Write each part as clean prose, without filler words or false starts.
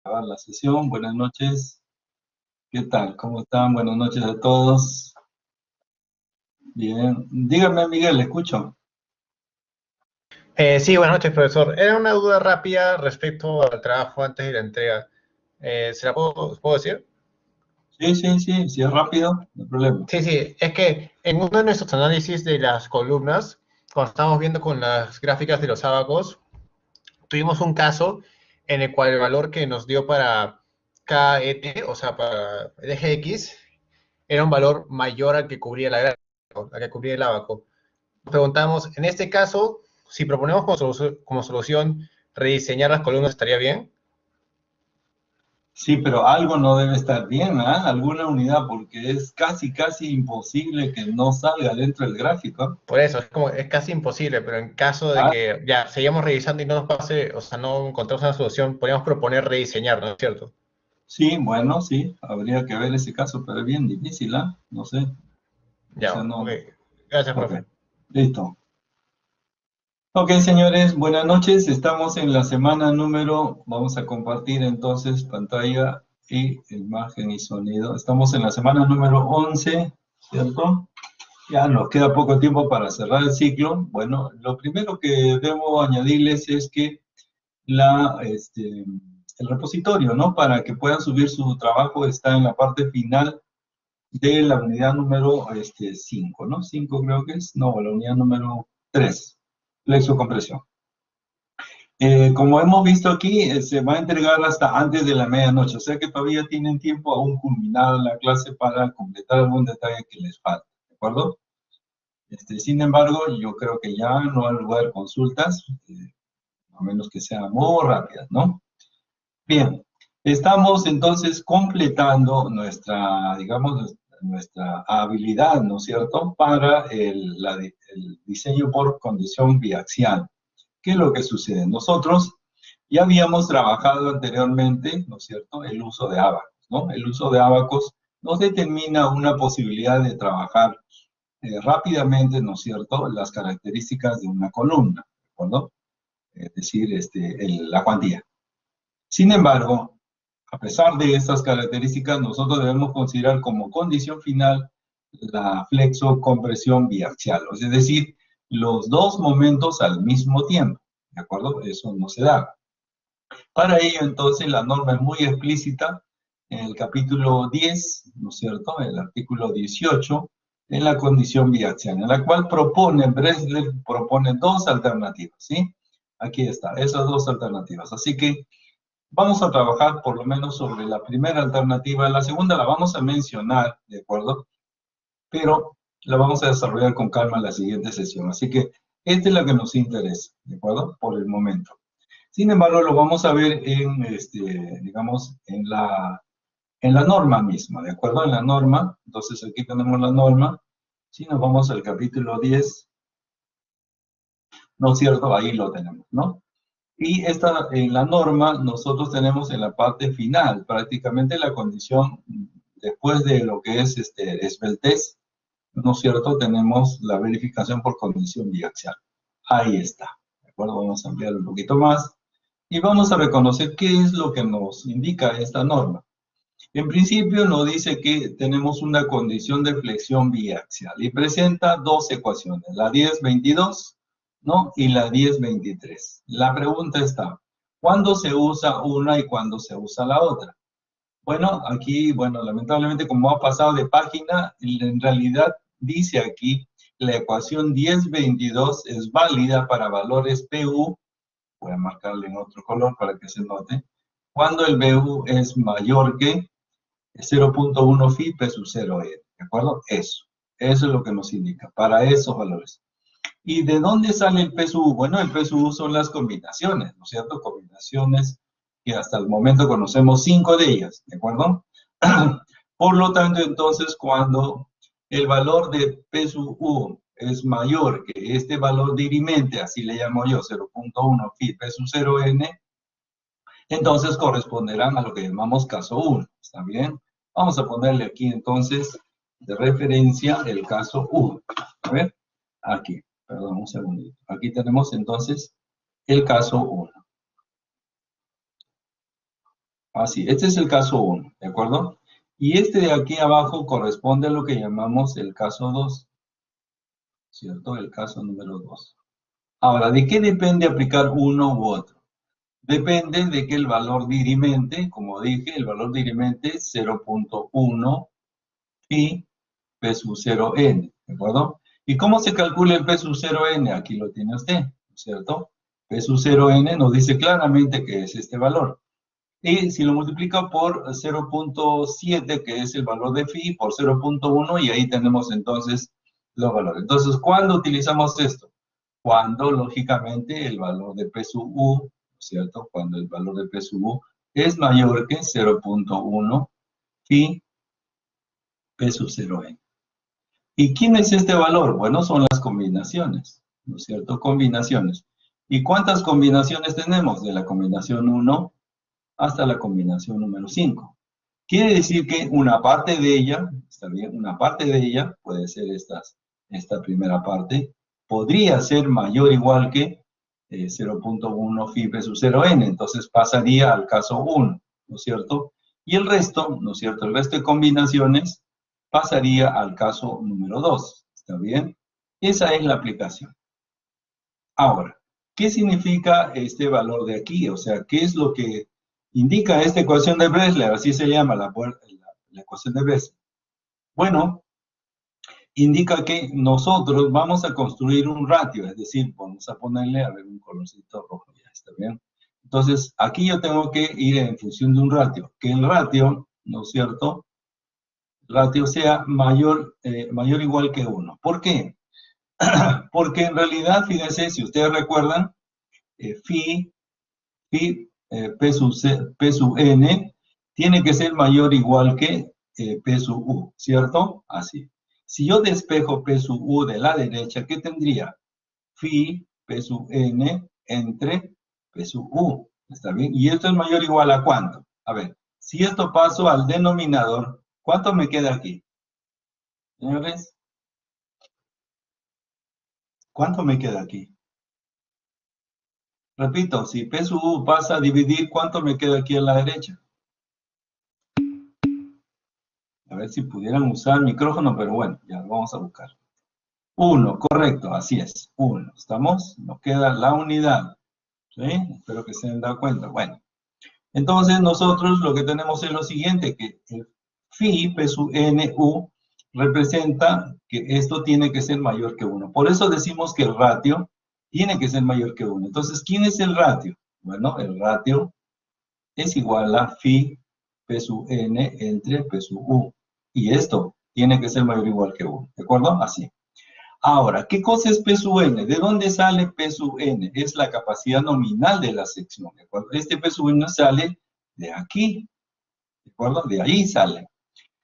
Grabar la sesión. Buenas noches. ¿Qué tal? ¿Cómo están? Buenas noches a todos. Bien. Dígame, Miguel, le escucho. Sí, buenas noches, profesor. Era una duda rápida respecto al trabajo antes de la entrega. ¿Se la puedo decir? Sí, sí, sí, si es rápido, no hay problema. Sí, sí, es que en uno de nuestros análisis de las columnas, cuando estábamos viendo con las gráficas de los ábacos, tuvimos un caso en el cual el valor que nos dio para KET, o sea, para el eje X, era un valor mayor al que cubría la gráfica, al que cubría el ábaco. Nos preguntamos, en este caso, si proponemos como solución rediseñar las columnas, ¿estaría bien? Sí, pero algo no debe estar bien, ¿ah? Alguna unidad, porque es casi, casi imposible que no salga dentro del gráfico. Por eso, es casi imposible, pero en caso de Ah, que ya seguimos revisando y no nos pase, o sea, no encontramos una solución, podríamos proponer rediseñar, ¿no es cierto? sí, bueno, sí, habría que ver ese caso, pero es bien difícil, ¿ah? No sé. O Ya, sea, ok. no. Gracias, Ok, profe. listo. Ok, señores, buenas noches. Estamos en la semana número, vamos a compartir entonces pantalla y imagen y sonido. Estamos en la semana número 11, ¿cierto? Ya nos queda poco tiempo para cerrar el ciclo. Bueno, lo primero que debo añadirles es que el repositorio, ¿no? Para que puedan subir su trabajo está en la parte final de la unidad número 5, ¿no? 5 creo que es, no, la unidad número 3, flexo-compresión. Como hemos visto aquí, se va a entregar hasta antes de la medianoche, o sea que todavía tienen tiempo aún culminada la clase para completar algún detalle que les falta, ¿de acuerdo? Sin embargo, yo creo que ya no hay lugar de consultas, a menos que sean muy rápidas, ¿no? Bien, estamos entonces completando nuestra, digamos, nuestra habilidad, ¿no es cierto?, para el diseño por condición biaxial. ¿Qué es lo que sucede? Nosotros ya habíamos trabajado anteriormente, ¿no es cierto?, el uso de ábacos, ¿no? El uso de ábacos nos determina una posibilidad de trabajar rápidamente, ¿no es cierto?, las características de una columna, ¿de acuerdo? Es decir, la cuantía. Sin embargo, a pesar de estas características, nosotros debemos considerar como condición final la flexo-compresión biaxial, es decir, los dos momentos al mismo tiempo, ¿de acuerdo? Eso no se da. Para ello, entonces, la norma es muy explícita en el capítulo 10, ¿no es cierto?, el artículo 18, en la condición biaxial, en la cual Bresler propone dos alternativas, ¿sí? Aquí está, esas dos alternativas. Así que vamos a trabajar por lo menos sobre la primera alternativa. La segunda la vamos a mencionar, ¿de acuerdo? Pero la vamos a desarrollar con calma en la siguiente sesión. Así que esta es la que nos interesa, ¿de acuerdo? Por el momento. Sin embargo, lo vamos a ver digamos, en la norma misma, ¿de acuerdo? En la norma. Entonces, aquí tenemos la norma. Si nos vamos al capítulo 10, ¿no es cierto? Ahí lo tenemos, ¿no? Y en la norma, nosotros tenemos en la parte final, prácticamente la condición, después de lo que es esbeltez, ¿no es cierto? Tenemos la verificación por condición biaxial. Ahí está, ¿de acuerdo? Vamos a ampliar un poquito más y vamos a reconocer qué es lo que nos indica esta norma. En principio nos dice que tenemos una condición de flexión biaxial y presenta dos ecuaciones, la 1022, ¿no? Y la 1023. La pregunta está, ¿cuándo se usa una y cuándo se usa la otra? Bueno, aquí, bueno, lamentablemente como ha pasado de página, en realidad dice aquí la ecuación 1022 es válida para valores PU, voy a marcarle en otro color para que se note, cuando el BU es mayor que 0.1 phi P sub 0 E, ¿de acuerdo? Eso es lo que nos indica, para esos valores. ¿Y de dónde sale el P sub U? Bueno, el P sub U son las combinaciones, ¿no es cierto? Combinaciones que hasta el momento conocemos 5 de ellas, ¿de acuerdo? Por lo tanto, entonces, cuando el valor de P sub U es mayor que este valor dirimente, así le llamo yo, 0.1 phi P sub 0 N, entonces corresponderán a lo que llamamos caso 1, ¿está bien? Vamos a ponerle aquí entonces de referencia el caso 1. A ver, aquí, perdón, un segundito. Aquí tenemos entonces el caso 1. Así, este es el caso 1, ¿de acuerdo? Y este de aquí abajo corresponde a lo que llamamos el caso 2, ¿cierto? El caso número 2. Ahora, ¿de qué depende aplicar uno u otro? Depende de que el valor dirimente, como dije, el valor dirimente es 0.1 y P sub 0n, ¿de acuerdo? ¿Y cómo se calcula el P sub 0n? Aquí lo tiene usted, ¿cierto? P sub 0n nos dice claramente que es este valor. Y si lo multiplica por 0.7, que es el valor de phi, por 0.1, y ahí tenemos entonces los valores. Entonces, ¿cuándo utilizamos esto? Cuando, lógicamente, el valor de P sub u, ¿cierto? Cuando el valor de P sub u es mayor que 0.1 phi P sub 0n. ¿Y quién es este valor? Bueno, son las combinaciones, ¿no es cierto? Combinaciones. ¿Y cuántas combinaciones tenemos? De la combinación 1 hasta la combinación número 5. Quiere decir que una parte de ella, está bien, una parte de ella, puede ser esta primera parte, podría ser mayor o igual que 0.1 phi P sub 0n, entonces pasaría al caso 1, ¿no es cierto? Y el resto, ¿no es cierto? El resto de combinaciones pasaría al caso número 2, ¿está bien? Esa es la aplicación. Ahora, ¿qué significa este valor de aquí? O sea, ¿qué es lo que indica esta ecuación de Bresler? Así se llama la ecuación de Bresler. Bueno, indica que nosotros vamos a construir un ratio, es decir, vamos a ponerle, a ver, un colorcito rojo, ya está bien. Entonces, aquí yo tengo que ir en función de un ratio, que el ratio, ¿no es cierto? El ratio sea mayor o igual que 1. ¿Por qué? Porque en realidad, fíjense, si ustedes recuerdan, phi P sub n tiene que ser mayor o igual que P sub u, ¿cierto? Así. Si yo despejo P sub u de la derecha, ¿qué tendría? Phi P sub n entre P sub u, ¿está bien? Y esto es mayor o igual a ¿cuánto? A ver, si esto paso al denominador, ¿cuánto me queda aquí? Señores, ¿cuánto me queda aquí? Repito, si P sub u pasa a dividir, ¿cuánto me queda aquí a la derecha? A ver si pudieran usar el micrófono, pero bueno, ya lo vamos a buscar. 1, correcto, así es, 1. ¿Estamos? Nos queda la unidad. ¿Sí? Espero que se den dado cuenta. Bueno, entonces nosotros lo que tenemos es lo siguiente, que el phi, P sub n, u, representa que esto tiene que ser mayor que 1. Por eso decimos que el ratio tiene que ser mayor que 1. Entonces, ¿quién es el ratio? Bueno, el ratio es igual a phi P sub n entre P sub u. Y esto tiene que ser mayor o igual que 1, ¿de acuerdo? Así. Ahora, ¿qué cosa es P sub n? ¿De dónde sale P sub n? Es la capacidad nominal de la sección, ¿de acuerdo? Este P sub n sale de aquí, ¿de acuerdo? De ahí sale.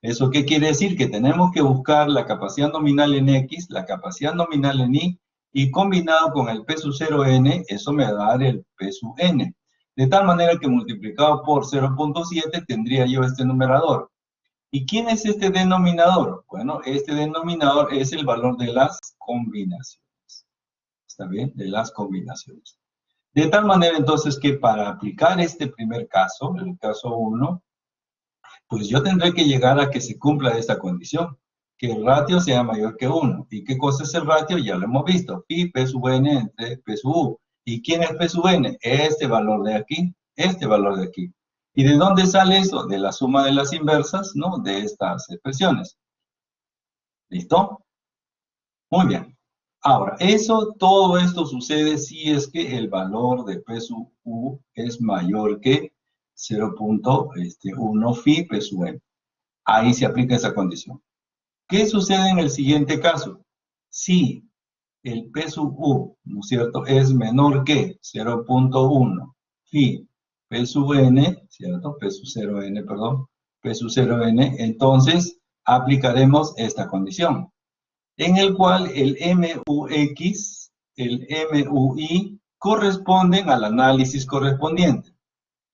¿Eso qué quiere decir? Que tenemos que buscar la capacidad nominal en X, la capacidad nominal en Y, y combinado con el P sub 0n, eso me va a dar el P sub n. De tal manera que multiplicado por 0.7 tendría yo este numerador. ¿Y quién es este denominador? Bueno, este denominador es el valor de las combinaciones. ¿Está bien? De las combinaciones. De tal manera entonces que para aplicar este primer caso, el caso 1, pues yo tendré que llegar a que se cumpla esta condición, que el ratio sea mayor que 1. ¿Y qué cosa es el ratio? Ya lo hemos visto. Phi P sub n entre P sub u. ¿Y quién es P sub n? Este valor de aquí, este valor de aquí. ¿Y de dónde sale eso? De la suma de las inversas, ¿no? De estas expresiones. ¿Listo? Muy bien. Ahora, todo esto sucede si es que el valor de P sub u es mayor que 0.1 phi P sub n. Ahí se aplica esa condición. ¿Qué sucede en el siguiente caso? Si el P sub u, ¿no es cierto?, es menor que 0.1 phi P sub n, ¿cierto? P sub 0n, perdón, P sub 0n, entonces aplicaremos esta condición, en el cual el MUX, el MUI corresponden al análisis correspondiente.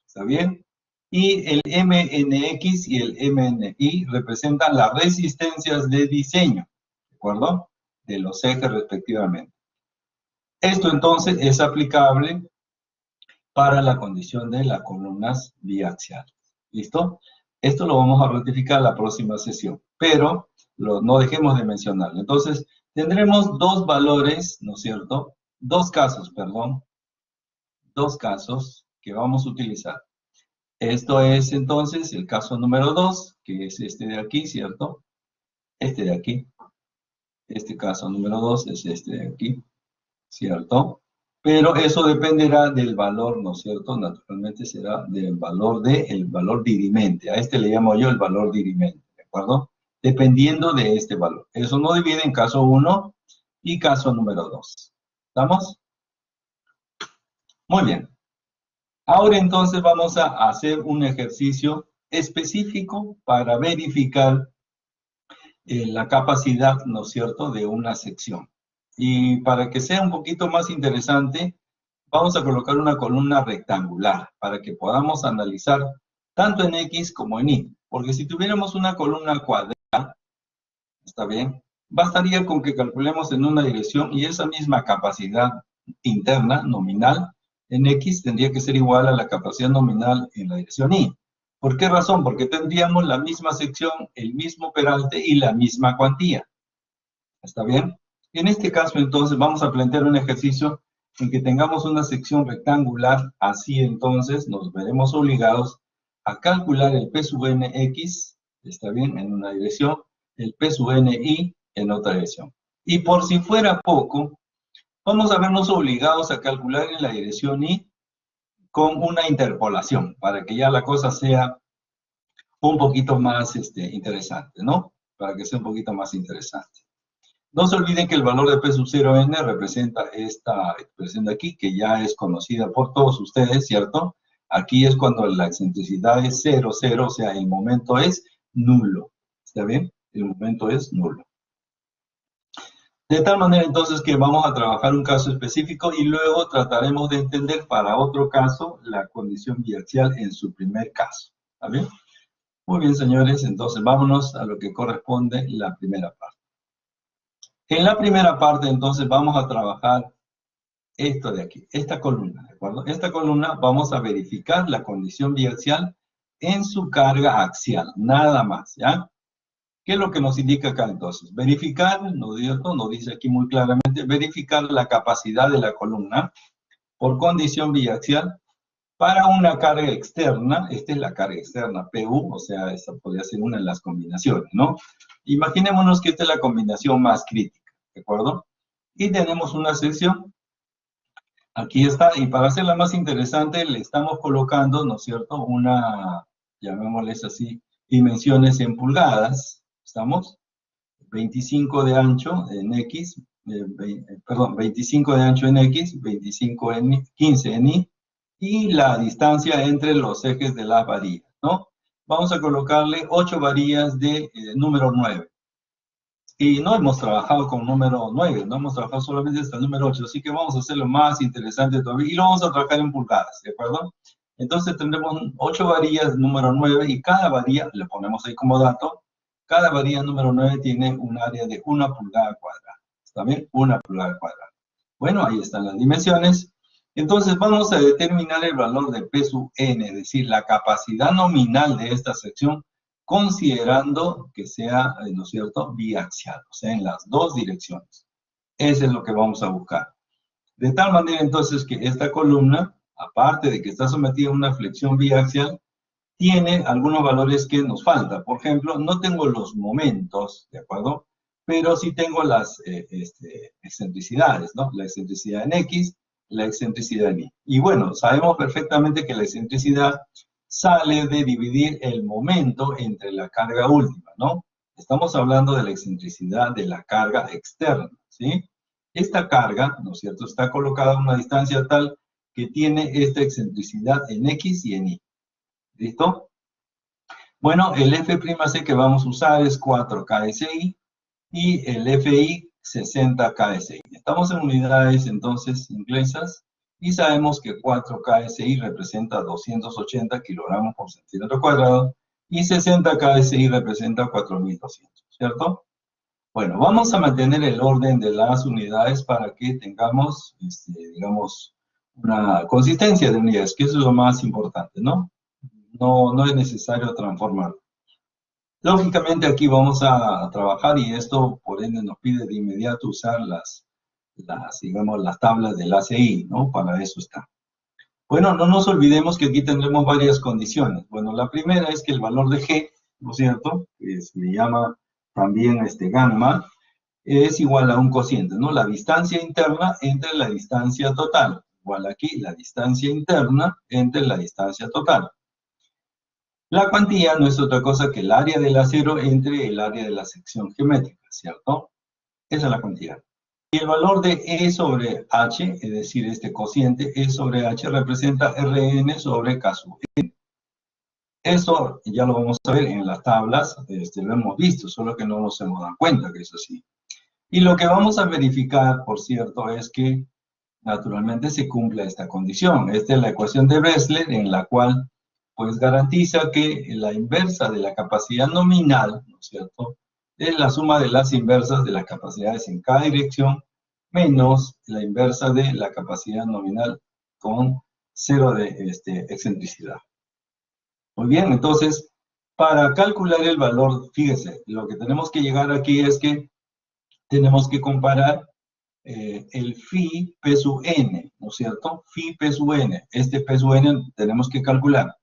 ¿Está bien? Y el MNX y el MNI representan las resistencias de diseño, ¿de acuerdo? De los ejes respectivamente. Esto entonces es aplicable para la condición de las columnas biaxiales. ¿Listo? Esto lo vamos a rectificar la próxima sesión, pero no dejemos de mencionarlo. Entonces, tendremos dos valores, ¿no es cierto? Dos casos, perdón. Dos casos que vamos a utilizar. Esto es entonces el caso número 2, que es este de aquí, ¿cierto? Este de aquí. Este caso número 2 es este de aquí, ¿cierto? Pero eso dependerá del valor, ¿no es cierto? Naturalmente será del valor valor dirimente. A este le llamo yo el valor dirimente, ¿de acuerdo? Dependiendo de este valor. Eso nos divide en caso 1 y caso número 2. ¿Estamos? Muy bien. Ahora entonces vamos a hacer un ejercicio específico para verificar la capacidad, ¿no es cierto?, de una sección. Y para que sea un poquito más interesante, vamos a colocar una columna rectangular para que podamos analizar tanto en X como en Y. Porque si tuviéramos una columna cuadrada, ¿está bien? Bastaría con que calculemos en una dirección y esa misma capacidad interna, nominal, en X tendría que ser igual a la capacidad nominal en la dirección Y. ¿Por qué razón? Porque tendríamos la misma sección, el mismo peralte y la misma cuantía. ¿Está bien? En este caso, entonces, vamos a plantear un ejercicio en que tengamos una sección rectangular. Así, entonces, nos veremos obligados a calcular el P sub n X, ¿está bien?, en una dirección, el P sub n Y en otra dirección. Y por si fuera poco, vamos a vernos obligados a calcular en la dirección Y con una interpolación, para que ya la cosa sea un poquito más interesante, ¿no? Para que sea un poquito más interesante. No se olviden que el valor de P sub 0n representa esta expresión de aquí, que ya es conocida por todos ustedes, ¿cierto? Aquí es cuando la excentricidad es 0, 0, o sea, el momento es nulo. ¿Está bien? El momento es nulo. De tal manera entonces que vamos a trabajar un caso específico y luego trataremos de entender para otro caso la condición biaxial en su primer caso. ¿Está bien? Muy bien, señores, entonces vámonos a lo que corresponde la primera parte. En la primera parte entonces vamos a trabajar esto de aquí, esta columna, ¿de acuerdo? Esta columna vamos a verificar la condición biaxial en su carga axial, nada más, ¿ya? ¿Qué es lo que nos indica acá entonces? Verificar, nos dice aquí muy claramente, verificar la capacidad de la columna por condición biaxial para una carga externa. Esta es la carga externa, PU, o sea, esta podría ser una de las combinaciones, ¿no? Imaginémonos que esta es la combinación más crítica, ¿de acuerdo? Y tenemos una sección, aquí está, y para hacerla más interesante le estamos colocando, ¿no es cierto?, llamémosles así, dimensiones en pulgadas. ¿Estamos? 25 de ancho en X, 25 de ancho en X, 25 en 15 en Y, y la distancia entre los ejes de las varillas, ¿no? Vamos a colocarle 8 varillas de número 9. Y no hemos trabajado con número 9, no hemos trabajado solamente hasta el número 8, así que vamos a hacerlo más interesante todavía, y lo vamos a trabajar en pulgadas, ¿de acuerdo? Entonces tendremos 8 varillas número 9, y cada varilla, le ponemos ahí como dato, cada varilla número 9 tiene un área de 1 pulgada cuadrada. ¿Está bien? 1 pulgada cuadrada. Bueno, ahí están las dimensiones. Entonces vamos a determinar el valor de P sub n, es decir, la capacidad nominal de esta sección, considerando que sea, ¿no es cierto?, biaxial, o sea, en las dos direcciones. Eso es lo que vamos a buscar. De tal manera entonces que esta columna, aparte de que está sometida a una flexión biaxial, tiene algunos valores que nos faltan. Por ejemplo, no tengo los momentos, ¿de acuerdo? Pero sí tengo las excentricidades, ¿no? La excentricidad en X, la excentricidad en Y. Y bueno, sabemos perfectamente que la excentricidad sale de dividir el momento entre la carga última, ¿no? Estamos hablando de la excentricidad de la carga externa, ¿sí? Esta carga, ¿no es cierto?, está colocada a una distancia tal que tiene esta excentricidad en X y en Y. ¿Listo? Bueno, el F'C que vamos a usar es 4 KSI y el FI 60 KSI. Estamos en unidades entonces inglesas y sabemos que 4 KSI representa 280 kilogramos por centímetro cuadrado y 60 KSI representa 4200, ¿cierto? Bueno, vamos a mantener el orden de las unidades para que tengamos, digamos, una consistencia de unidades, que eso es lo más importante, ¿no? no es necesario transformar. Lógicamente aquí vamos a trabajar y esto por ende nos pide de inmediato usar digamos, las tablas del ACI, ¿no? Para eso está. Bueno, no nos olvidemos que aquí tendremos varias condiciones. Bueno, la primera es que el valor de G, ¿no es cierto? Que se le llama también gamma, es igual a un cociente, ¿no? La distancia interna entre la distancia total. Igual aquí, la distancia interna entre la distancia total. La cuantía no es otra cosa que el área del acero entre el área de la sección geométrica, ¿cierto? Esa es la cuantía. Y el valor de E sobre H, es decir, este cociente E sobre H representa Rn sobre K sub N. Eso ya lo vamos a ver en las tablas, lo hemos visto, solo que no nos hemos dado cuenta que es así. Y lo que vamos a verificar, por cierto, es que naturalmente se cumpla esta condición. Esta es la ecuación de Bresler, en la cual pues garantiza que la inversa de la capacidad nominal, ¿no es cierto?, es la suma de las inversas de las capacidades en cada dirección menos la inversa de la capacidad nominal con cero de excentricidad. Muy bien, entonces, para calcular el valor, fíjese, lo que tenemos que llegar aquí es que tenemos que comparar el phi P sub n, ¿no es cierto? Phi P sub n, este P sub n tenemos que calcular.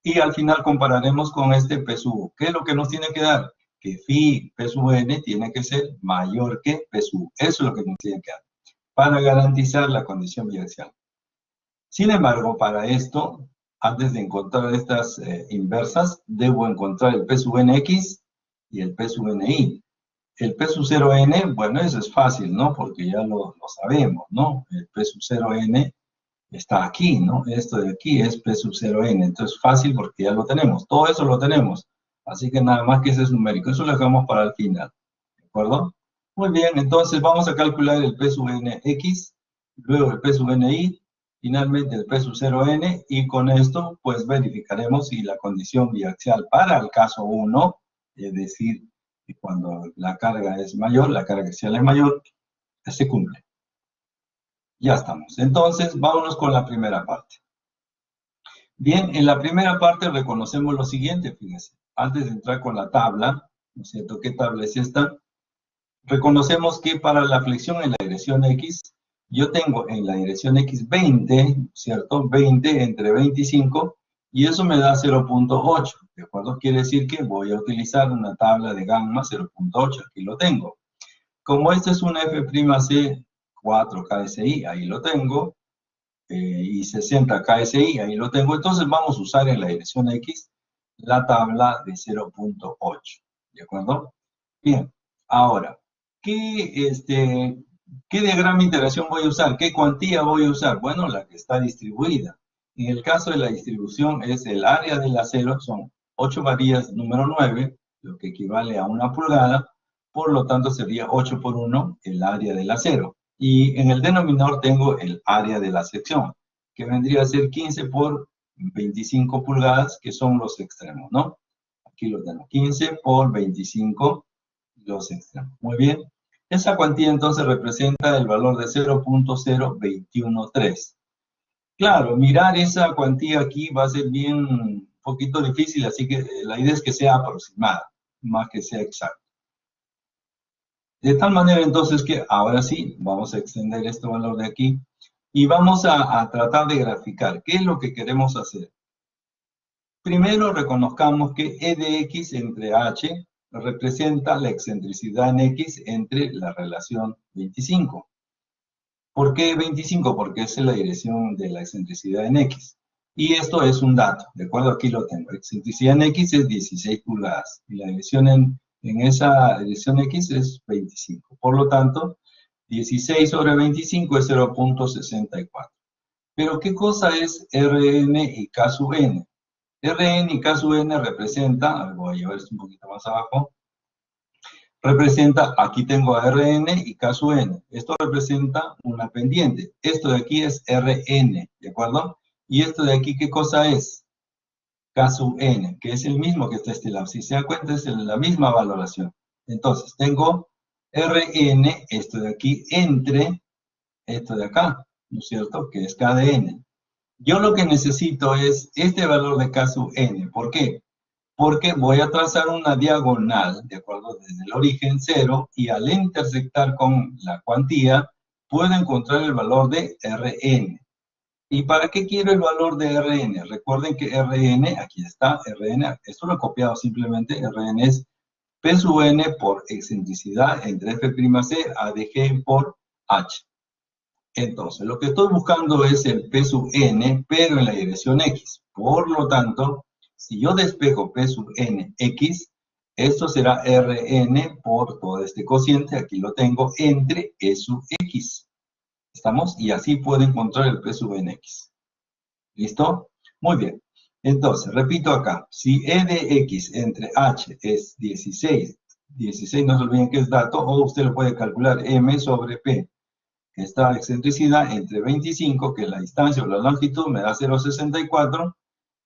Y al final compararemos con este P sub U. ¿Qué es lo que nos tiene que dar? Que phi P sub n tiene que ser mayor que P sub U. Eso es lo que nos tiene que dar, para garantizar la condición biaxial. Sin embargo, para esto, antes de encontrar estas inversas, debo encontrar el P sub nx y el P sub ni. El P sub 0n, bueno, eso es fácil, ¿no? Porque ya lo sabemos, ¿no? El P sub 0n está aquí, ¿no? Esto de aquí es P sub 0n, entonces fácil porque ya lo tenemos. Todo eso lo tenemos. Así que nada más que ese es numérico. Eso lo dejamos para el final, ¿de acuerdo? Muy bien, entonces vamos a calcular el P sub nx, luego el P sub ni, finalmente el P sub 0n, y con esto pues verificaremos si la condición biaxial para el caso 1, es decir, que cuando la carga es mayor, la carga axial es mayor, se cumple. Ya estamos. Entonces, vámonos con la primera parte. Bien, en la primera parte reconocemos lo siguiente, fíjense. Antes de entrar con la tabla, ¿no es cierto? ¿Qué tabla es esta? Reconocemos que para la flexión en la dirección X, yo tengo en la dirección X 20, ¿cierto? 20 entre 25, y eso me da 0.8, ¿de acuerdo? Quiere decir que voy a utilizar una tabla de gamma 0.8, aquí lo tengo. Como este es un F'C 4 KSI, ahí lo tengo, y 60 KSI, ahí lo tengo, entonces vamos a usar en la dirección X la tabla de 0.8, ¿de acuerdo? Bien, ahora, ¿qué diagrama de interacción voy a usar? ¿Qué cuantía voy a usar? Bueno, la que está distribuida. En el caso de la distribución es el área del acero, son 8 varillas número 9, lo que equivale a 1 pulgada, por lo tanto sería 8 por 1 el área del acero. Y en el denominador tengo el área de la sección, que vendría a ser 15 por 25 pulgadas, que son los extremos, ¿no? Aquí lo tengo, 15 por 25 los extremos. Muy bien. Esa cuantía entonces representa el valor de 0.0213. Claro, mirar esa cuantía aquí va a ser bien un poquito difícil, así que la idea es que sea aproximada, más que sea exacta. De tal manera entonces que ahora sí, vamos a extender este valor de aquí y vamos a tratar de graficar. ¿Qué es lo que queremos hacer? Primero reconozcamos que E de X entre H representa la excentricidad en X entre la relación 25. ¿Por qué 25? Porque esa es la dirección de la excentricidad en X. Y esto es un dato, ¿de acuerdo? Aquí lo tengo. Excentricidad en X es 16 pulgadas y la dirección en esa dirección X es 25. Por lo tanto, 16 sobre 25 es 0.64. Pero ¿qué cosa es Rn y K sub n? Rn y K sub n representa, voy a llevar esto un poquito más abajo, representa, aquí tengo a Rn y K sub n. Esto representa una pendiente. Esto de aquí es Rn, ¿de acuerdo? Y esto de aquí, ¿qué cosa es? K sub n, que es el mismo que está este lado. Si se da cuenta, es la misma valoración. Entonces, tengo Rn, esto de aquí, entre esto de acá, ¿no es cierto? Que es K de n. Yo lo que necesito es este valor de K sub n. ¿Por qué? Porque voy a trazar una diagonal, ¿de acuerdo? Desde el origen 0, y al intersectar con la cuantía, puedo encontrar el valor de Rn. ¿Y para qué quiero el valor de Rn? Recuerden que Rn, aquí está, Rn, esto lo he copiado simplemente, Rn es P sub n por excentricidad entre F'C a dg por h. Entonces, lo que estoy buscando es el P sub n, pero en la dirección x. Por lo tanto, si yo despejo P sub n x, esto será Rn por todo este cociente, aquí lo tengo, entre E sub x. ¿Estamos? Y así puedo encontrar el P sub nx. ¿Listo? Muy bien. Entonces, repito acá, si E de x entre h es 16, 16 no se olviden que es dato, o usted lo puede calcular m sobre p, esta excentricidad entre 25, que es la distancia o la longitud, me da 0,64.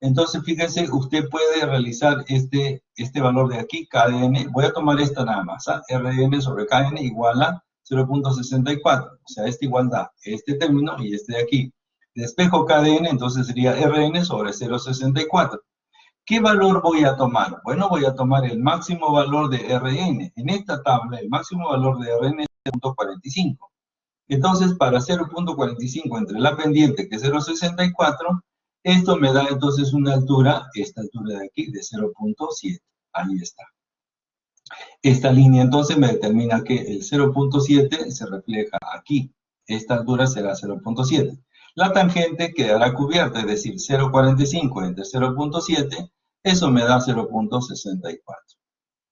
Entonces, fíjense, usted puede realizar este valor de aquí, Kn. Voy a tomar esta nada más, ¿ah? Rn sobre Kn igual a 0,64. O sea, esta igualdad, este término y este de aquí. Despejo Kn, entonces sería Rn sobre 0,64. ¿Qué valor voy a tomar? Bueno, voy a tomar el máximo valor de Rn. En esta tabla, el máximo valor de Rn es 0,45. Entonces, para 0,45 entre la pendiente, que es 0,64, esto me da entonces una altura, esta altura de aquí, de 0,7. Ahí está. Esta línea entonces me determina que el 0,7 se refleja aquí. Esta altura será 0,7. La tangente quedará cubierta, es decir, 0,45 entre 0,7, eso me da 0,64.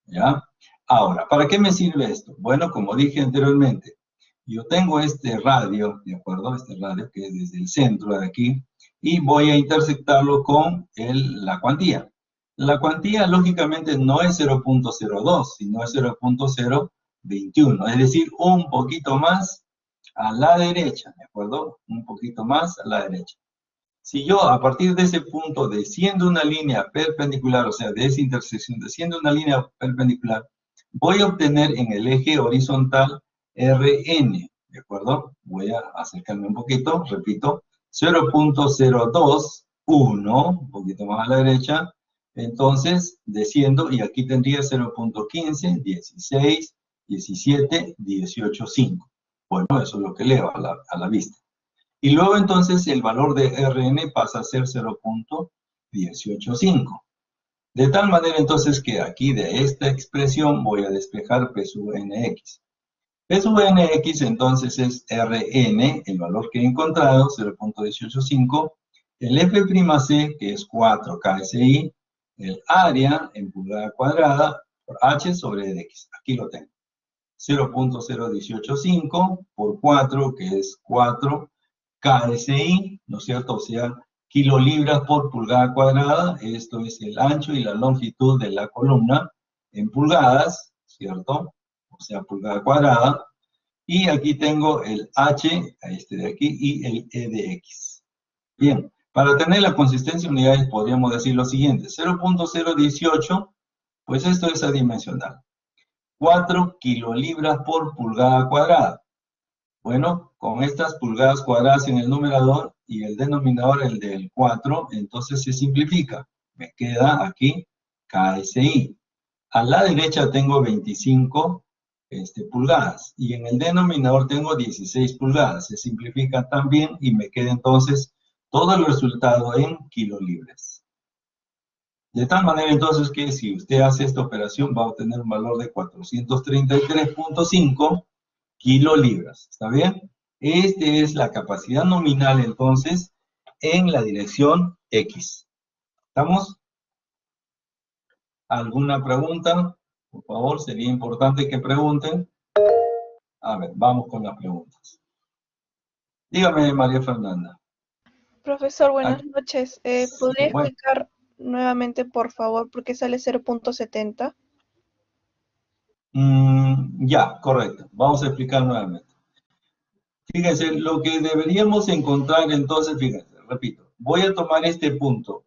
¿Ya? Ahora, ¿para qué me sirve esto? Bueno, como dije anteriormente, yo tengo este radio, ¿de acuerdo? Este radio que es desde el centro de aquí, y voy a intersectarlo con la cuantía. La cuantía, lógicamente, no es 0,02, sino es 0,021, es decir, un poquito más a la derecha, ¿de acuerdo? Un poquito más a la derecha. Si yo, a partir de ese punto, desciendo una línea perpendicular, o sea, de esa intersección, desciendo una línea perpendicular, voy a obtener en el eje horizontal Rn, ¿de acuerdo? Voy a acercarme un poquito, repito, 0,021, un poquito más a la derecha, entonces desciendo y aquí tendría 0,15, 16, 17, 18, 5. Bueno, eso es lo que leo a la vista. Y luego entonces el valor de Rn pasa a ser 0,185. De tal manera entonces que aquí de esta expresión voy a despejar P sub nx. P sub nx entonces es Rn, el valor que he encontrado, 0,185, el F'C, que es 4 KSI, el área en pulgada cuadrada por h sobre dx. Aquí lo tengo. 0,0185 por 4, que es 4 KSI, ¿no es cierto? O sea, kilolibras por pulgada cuadrada. Esto es el ancho y la longitud de la columna en pulgadas, ¿cierto? O sea, pulgada cuadrada. Y aquí tengo el H, este de aquí, y el E de X. Bien, para tener la consistencia de unidades podríamos decir lo siguiente. 0,018, pues esto es adimensional. 4 kilolibras por pulgada cuadrada. Bueno, con estas pulgadas cuadradas en el numerador y el denominador, el del 4, entonces se simplifica. Me queda aquí KSI. A la derecha tengo 25 pulgadas y en el denominador tengo 16 pulgadas. Se simplifica también y me queda entonces todo el resultado en kilolibras. De tal manera entonces que si usted hace esta operación va a obtener un valor de 433.5 kilolibras. ¿Está bien? Esta es la capacidad nominal entonces en la dirección X. ¿Estamos? ¿Alguna pregunta? Por favor, sería importante que pregunten. A ver, vamos con las preguntas. Dígame, María Fernanda. Profesor, buenas noches. ¿Podría Bueno. explicar nuevamente, por favor, por qué sale 0,70? Ya, correcto. Vamos a explicar nuevamente. Fíjense, lo que deberíamos encontrar entonces, fíjense, repito, voy a tomar este punto.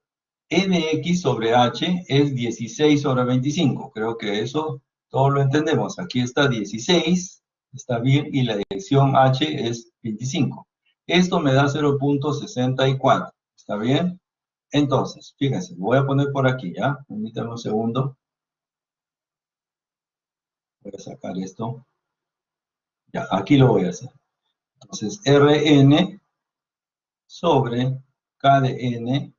E de x sobre h es 16 sobre 25. Creo que eso todos lo entendemos. Aquí está 16, está bien, y la dirección h es 25. Esto me da 0,64. ¿Está bien? Entonces, fíjense, voy a poner por aquí, ¿ya? Permítanme un segundo. Voy a sacar esto. Ya, aquí lo voy a hacer. Entonces, Rn sobre Kdn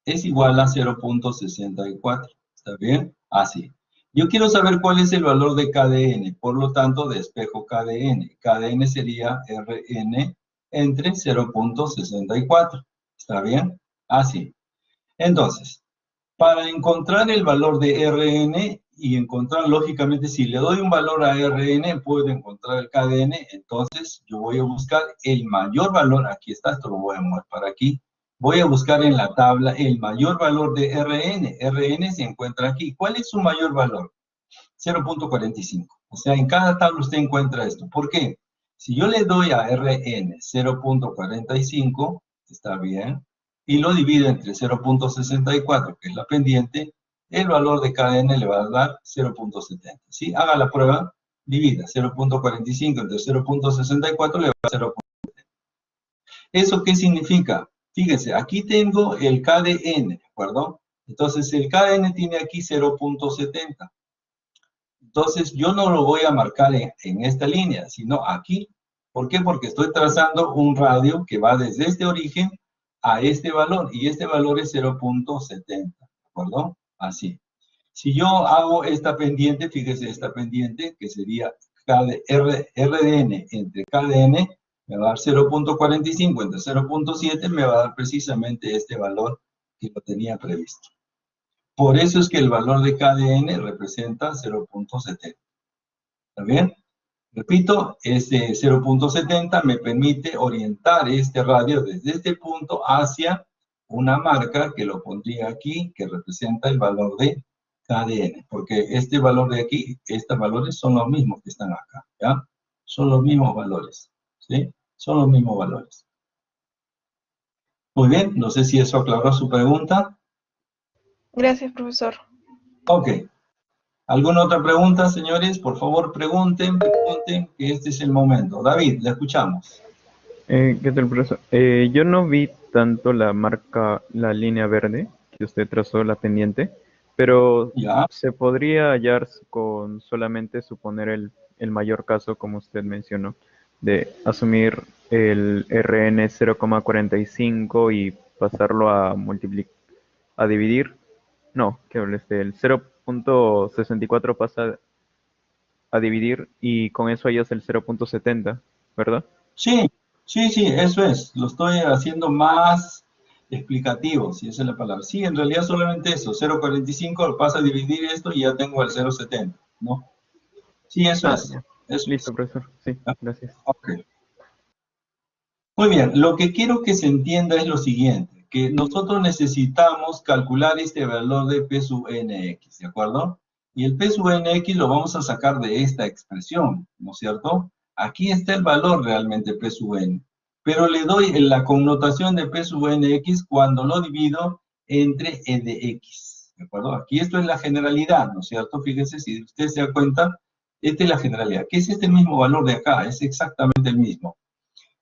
es igual a 0.64. ¿Está bien? Así. Yo quiero saber cuál es el valor de Kdn. Por lo tanto, despejo Kdn. Kdn sería Rn entre 0.64. ¿Está bien? Así. Entonces, para encontrar el valor de Rn y encontrar, lógicamente, si le doy un valor a Rn, puedo encontrar el Kdn. Entonces, yo voy a buscar el mayor valor. Aquí está, esto lo voy a mover para aquí. Voy a buscar en la tabla el mayor valor de Rn. Rn se encuentra aquí. ¿Cuál es su mayor valor? 0.45. O sea, en cada tabla usted encuentra esto. ¿Por qué? Si yo le doy a Rn 0.45, está bien, y lo divido entre 0.64, que es la pendiente, el valor de Kdn le va a dar 0.70. ¿Sí? Haga la prueba, divida 0.45 entre 0.64, le va a dar 0.70. ¿Eso qué significa? Fíjense, aquí tengo el Kdn, ¿de acuerdo? Entonces, el Kdn tiene aquí 0.70. Entonces, yo no lo voy a marcar en esta línea, sino aquí. ¿Por qué? Porque estoy trazando un radio que va desde este origen a este valor, y este valor es 0.70, ¿de acuerdo? Así. Si yo hago esta pendiente, fíjese esta pendiente, que sería Rdn entre Kdn, me va a dar 0.45 entre 0.7, me va a dar precisamente este valor que lo tenía previsto. Por eso es que el valor de Kdn representa 0.70. ¿Está bien? Repito, este 0.70 me permite orientar este radio desde este punto hacia una marca que lo pondría aquí, que representa el valor de Kdn. Porque este valor de aquí, estos valores son los mismos que están acá, ¿ya? Son los mismos valores, ¿sí? Son los mismos valores. Muy bien, no sé si eso aclaró su pregunta. Gracias, profesor. Ok. ¿Alguna otra pregunta, señores? Por favor, pregunten, que este es el momento. David, le escuchamos. ¿Qué tal, profesor? Yo no vi tanto la marca, la línea verde que usted trazó, la pendiente, pero Ya. se podría hallar con solamente suponer el mayor caso, como usted mencionó, de asumir el RN 0,45 y pasarlo a a dividir. No, que el 0.64 pasa a dividir y con eso hallas el 0.70, ¿verdad? Sí, sí, eso es. Lo estoy haciendo más explicativo, si esa es la palabra. Sí, en realidad solamente eso. 0.45 lo pasa a dividir esto y ya tengo el 0.70, ¿no? Sí, eso Ah, es. ya. Eso Listo, es. profesor. Sí, ¿Ya? gracias. Ok. Muy bien, lo que quiero que se entienda es lo siguiente, que nosotros necesitamos calcular este valor de P sub nx, ¿de acuerdo? Y el P sub nx lo vamos a sacar de esta expresión, ¿no es cierto? Aquí está el valor realmente P sub n, pero le doy la connotación de P sub nx cuando lo divido entre e de x, ¿de acuerdo? Aquí esto es la generalidad, ¿no es cierto? Fíjense, si usted se da cuenta, esta es la generalidad, que es este mismo valor de acá, es exactamente el mismo.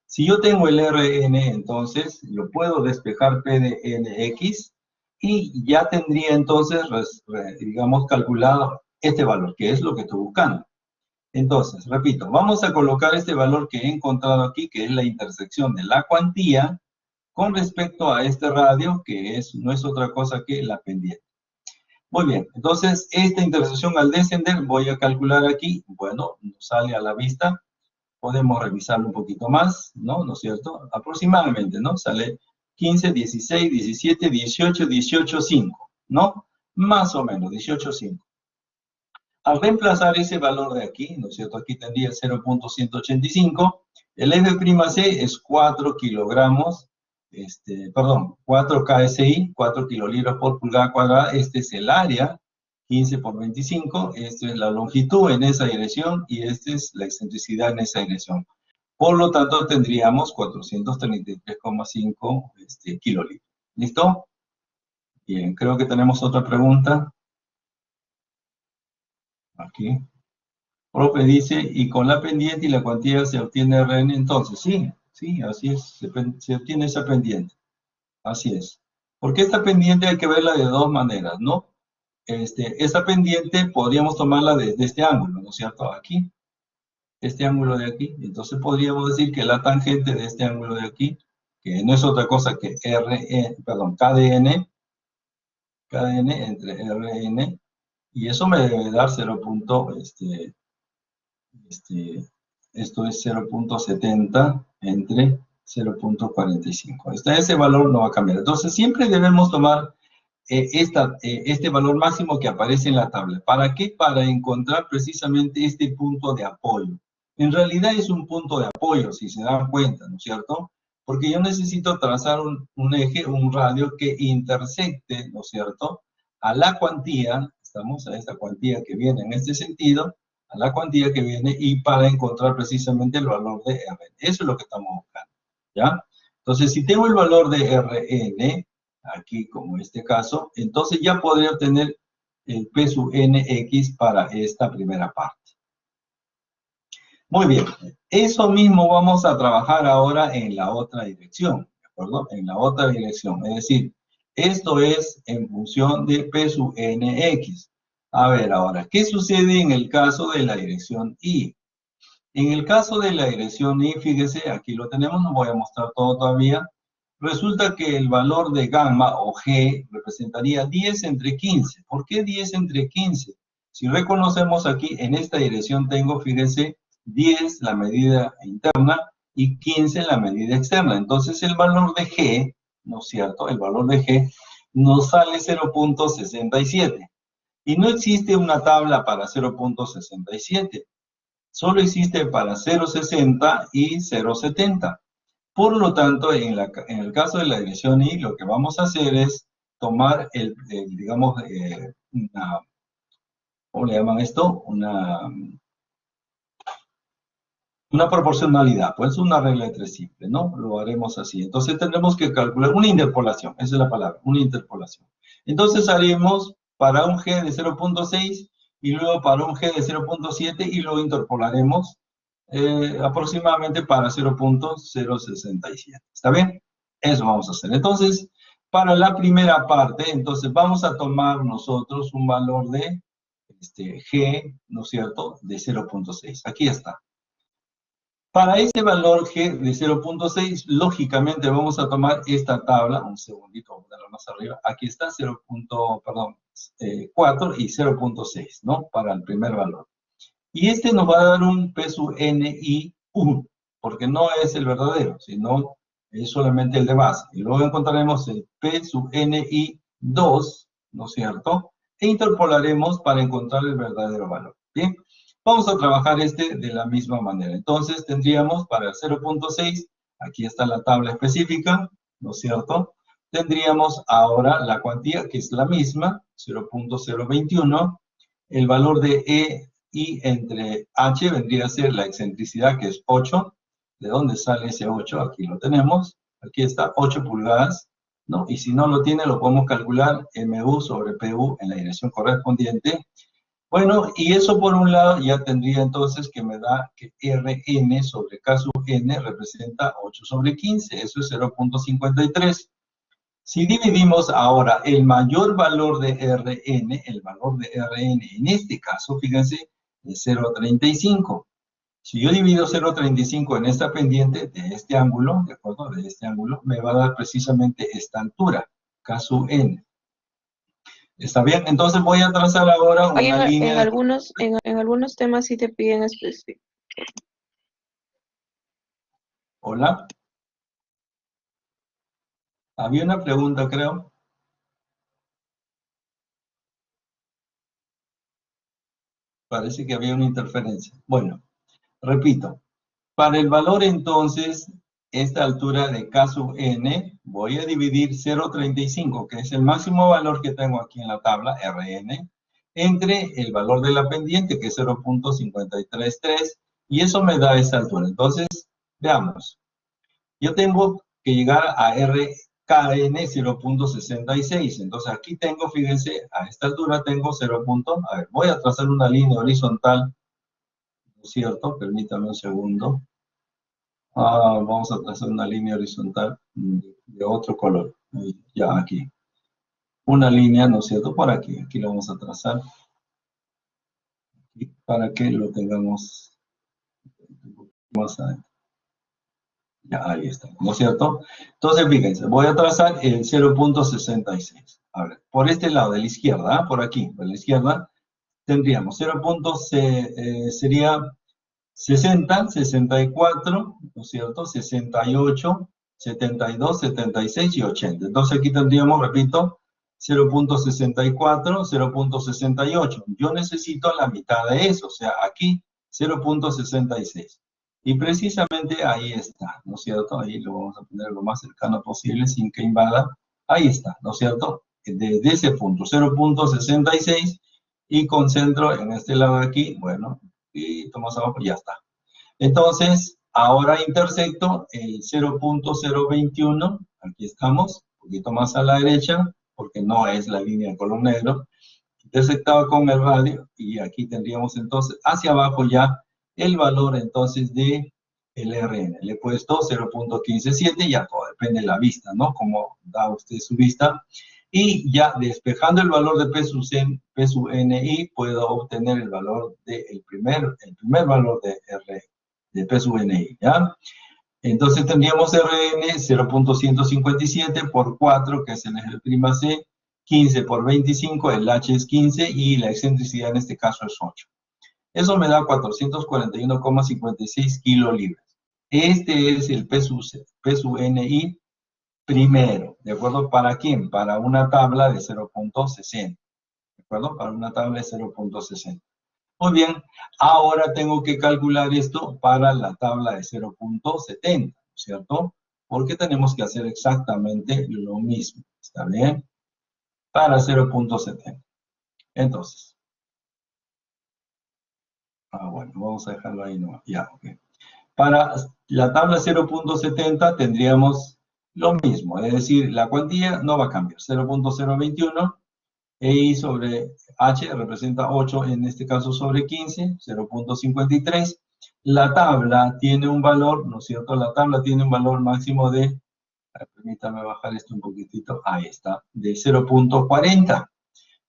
Si yo tengo el Rn, entonces lo puedo despejar P de Nx y ya tendría entonces, digamos, calculado este valor, que es lo que estoy buscando. Entonces, repito, vamos a colocar este valor que he encontrado aquí, que es la intersección de la cuantía con respecto a este radio, que no es otra cosa que la pendiente. Muy bien, entonces esta intersección al descender voy a calcular aquí, bueno, nos sale a la vista. Podemos revisarlo un poquito más, ¿no? ¿No es cierto? Aproximadamente, ¿no? Sale 15, 16, 17, 18, 18, 5, ¿no? Más o menos, 18, 5. Al reemplazar ese valor de aquí, ¿no es cierto? Aquí tendría 0.185. El F'(C) es 4 kilogramos, 4 KSI, 4 kilolibras por pulgada cuadrada. Este es el área, 15 por 25. Esta es la longitud en esa dirección y esta es la excentricidad en esa dirección. Por lo tanto, tendríamos 433,5 kilolibras. ¿Listo? Bien, creo que tenemos otra pregunta. Aquí. Profe dice, y con la pendiente y la cuantía se obtiene Rn, entonces, sí, así es, se obtiene esa pendiente. Así es. Porque esta pendiente hay que verla de dos maneras, ¿no? Esta pendiente podríamos tomarla desde este ángulo, ¿no es cierto? Aquí, este ángulo de aquí. Entonces podríamos decir que la tangente de este ángulo de aquí, que no es otra cosa que KDN entre RN, y eso me debe dar 0. Esto es 0.70 entre 0.45. Ese valor no va a cambiar. Entonces siempre debemos tomar este valor máximo que aparece en la tabla. ¿Para qué? Para encontrar precisamente este punto de apoyo. En realidad es un punto de apoyo, si se dan cuenta, ¿no es cierto? Porque yo necesito trazar un eje, un radio que intersecte, ¿no es cierto?, a la cuantía, estamos a esta cuantía que viene en este sentido, a la cuantía que viene, y para encontrar precisamente el valor de Rn. Eso es lo que estamos buscando, ¿ya? Entonces, si tengo el valor de Rn, aquí como este caso, entonces ya podré obtener el P sub nx para esta primera parte. Muy bien, eso mismo vamos a trabajar ahora en la otra dirección, ¿de acuerdo? En la otra dirección, es decir, esto es en función de P sub nx. A ver ahora, ¿qué sucede en el caso de la dirección Y? En el caso de la dirección Y, fíjese, aquí lo tenemos, no voy a mostrar todo todavía. Resulta que el valor de gamma o G representaría 10 entre 15. ¿Por qué 10 entre 15? Si reconocemos aquí, en esta dirección tengo, fíjense, 10 la medida interna y 15 la medida externa. Entonces el valor de G, ¿no es cierto? El valor de G nos sale 0.67. Y no existe una tabla para 0.67. Solo existe para 0.60 y 0.70. Por lo tanto, en el caso de la dirección Y, lo que vamos a hacer es tomar digamos, ¿cómo le llaman esto? Una proporcionalidad, pues una regla de tres simple, ¿no? Lo haremos así. Entonces tendremos que calcular una interpolación, esa es la palabra, una interpolación. Entonces haremos para un G de 0.6 y luego para un G de 0.7 y lo interpolaremos aproximadamente para 0.067. ¿Está bien? Eso vamos a hacer. Entonces, para la primera parte, entonces vamos a tomar nosotros un valor de G, ¿no es cierto?, de 0.6. Aquí está. Para este valor G de 0.6, lógicamente vamos a tomar esta tabla, un segundito, vamos a ponerla más arriba, aquí está 4 y 0.6, ¿no? Para el primer valor. Y este nos va a dar un P sub NI1, porque no es el verdadero, sino es solamente el de base. Y luego encontraremos el P sub NI2, ¿no es cierto? E interpolaremos para encontrar el verdadero valor, ¿bien? Vamos a trabajar de la misma manera. Entonces tendríamos para el 0.6, aquí está la tabla específica, ¿no es cierto? Tendríamos ahora la cuantía, que es la misma, 0.021. El valor de E y entre H vendría a ser la excentricidad, que es 8. ¿De dónde sale ese 8? Aquí lo tenemos. Aquí está, 8 pulgadas, ¿no? Y si no lo tiene, lo podemos calcular MU sobre PU en la dirección correspondiente. Bueno, y eso por un lado ya tendría entonces que me da que Rn sobre K sub n representa 8 sobre 15, eso es 0.53. Si dividimos ahora el mayor valor de Rn, el valor de Rn en este caso, fíjense, es 0.35. Si yo divido 0.35 en esta pendiente de este ángulo, ¿de acuerdo? De este ángulo, me va a dar precisamente esta altura, K sub n. ¿Está bien? Entonces voy a trazar ahora Oye, una línea en de... algunos temas sí te piden específico. Hola. Había una pregunta, creo. Parece que había una interferencia. Bueno, repito. Para el valor entonces, esta altura de K sub n, voy a dividir 0.35, que es el máximo valor que tengo aquí en la tabla, Rn, entre el valor de la pendiente, que es 0.533, y eso me da esta altura. Entonces, veamos. Yo tengo que llegar a RKN 0.66. Entonces aquí tengo, fíjense, a esta altura tengo 0. A ver, voy a trazar una línea horizontal, ¿no es cierto? Permítame un segundo. Vamos a trazar una línea horizontal de otro color. Ya aquí. Una línea, ¿no es cierto? Por aquí. Aquí lo vamos a trazar. Para que lo tengamos más adentro. Ya, ahí está, ¿no es cierto? Entonces, fíjense, voy a trazar el 0.66. A ver, por este lado de la izquierda, por aquí, por la izquierda, tendríamos 0. Sería 60, 64, ¿no es cierto? 68, 72, 76 y 80. Entonces aquí tendríamos, repito, 0.64, 0.68. Yo necesito la mitad de eso, o sea, aquí 0.66. Y precisamente ahí está, ¿no es cierto? Ahí lo vamos a poner lo más cercano posible sin que invada. Ahí está, ¿no es cierto? Desde ese punto, 0.66, y concentro en este lado de aquí, bueno, y tomas abajo, ya está. Entonces, ahora intersecto el 0.021, aquí estamos, un poquito más a la derecha, porque no es la línea de color negro, intersectado con el radio, y aquí tendríamos entonces hacia abajo ya el valor entonces de el RN. Le he puesto 0.157, ya todo depende de la vista, ¿no? Como da usted su vista. Y ya despejando el valor de P sub NI, puedo obtener el valor del primer valor de R, de P sub NI, ¿ya? Entonces tendríamos RN 0.157 por 4, que es el eje prima C, 15 por 25, el H es 15 y la excentricidad en este caso es 8. Eso me da 441,56 kilolibras. Este es el P sub NI primero, ¿de acuerdo? ¿Para quién? Para una tabla de 0.60, ¿de acuerdo? Para una tabla de 0.60. Muy bien, ahora tengo que calcular esto para la tabla de 0.70, ¿cierto? Porque tenemos que hacer exactamente lo mismo, ¿está bien? Para 0.70. Entonces, bueno, vamos a dejarlo ahí nomás, ya, ok. Para la tabla 0.70 tendríamos lo mismo, es decir, la cuantía no va a cambiar, 0.021, EI sobre H representa 8, en este caso sobre 15, 0.53. La tabla tiene un valor, ¿no es cierto? La tabla tiene un valor máximo de, permítame bajar esto un poquitito, ahí está, de 0.40.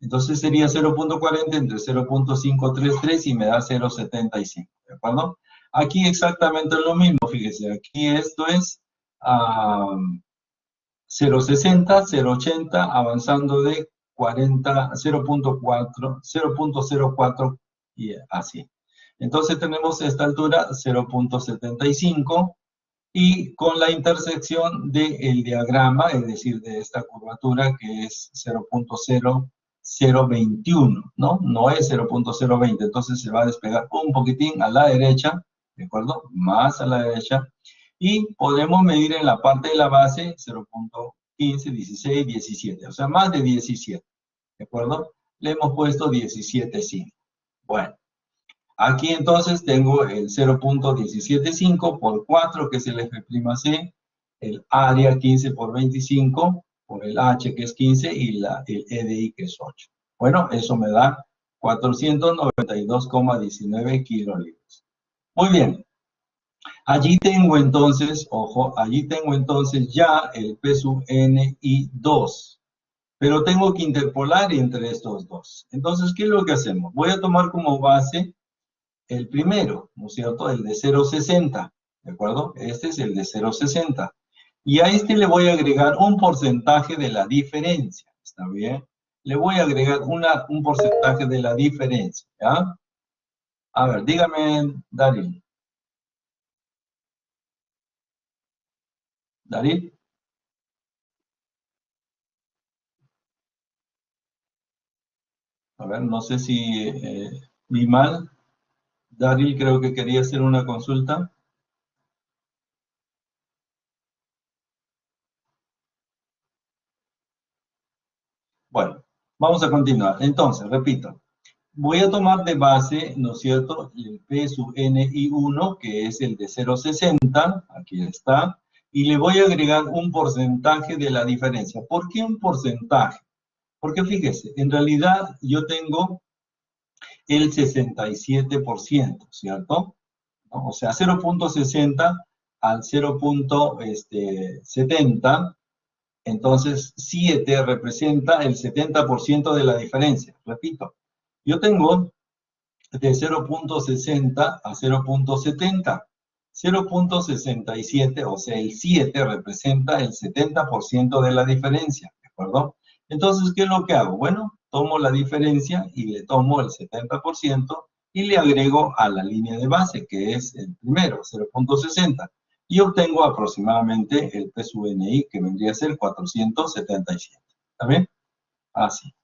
Entonces sería 0.40 entre 0.533 y me da 0.75, ¿de acuerdo? Aquí exactamente lo mismo, fíjese, aquí esto es 0.60, 0.80, avanzando de 40, 0.4, 0.04 y así. Entonces tenemos a esta altura 0.75 y con la intersección del diagrama, es decir, de esta curvatura que es 0.0021, ¿no? No es 0.020, entonces se va a despegar un poquitín a la derecha, ¿de acuerdo? Más a la derecha. Y podemos medir en la parte de la base 0.15, 16, 17, o sea, más de 17, ¿de acuerdo? Le hemos puesto 17,5. Bueno, aquí entonces tengo el 0.175 por 4, que es el F'C, el área 15 por 25, por el H, que es 15, y el EDI, que es 8. Bueno, eso me da 492,19 kilolibras. Muy bien. Allí tengo entonces, ojo, allí tengo entonces ya el P sub NI2, pero tengo que interpolar entre estos dos. Entonces, ¿qué es lo que hacemos? Voy a tomar como base el primero, ¿no es cierto? El de 0.60, ¿de acuerdo? Este es el de 0.60. Y a este le voy a agregar un porcentaje de la diferencia, ¿está bien? Le voy a agregar un porcentaje de la diferencia, ¿ya? A ver, dígame, Darín. Darín. A ver, no sé si vi mal. Daryl creo que quería hacer una consulta. Bueno, vamos a continuar. Entonces, repito, voy a tomar de base, ¿no es cierto?, el P sub NI1, que es el de 0.60, aquí está, y le voy a agregar un porcentaje de la diferencia. ¿Por qué un porcentaje? Porque fíjese, en realidad yo tengo el 67%, ¿cierto? ¿No? O sea, 0.60 al 0.70 Entonces, 7 representa el 70% de la diferencia. Repito, yo tengo de 0.60 a 0.70. 0.67, o sea, el 7 representa el 70% de la diferencia, ¿de acuerdo? Entonces, ¿qué es lo que hago? Bueno, tomo la diferencia y le tomo el 70% y le agrego a la línea de base, que es el primero, 0.60, y obtengo aproximadamente el P sub NI, que vendría a ser 477. ¿Está bien? Así.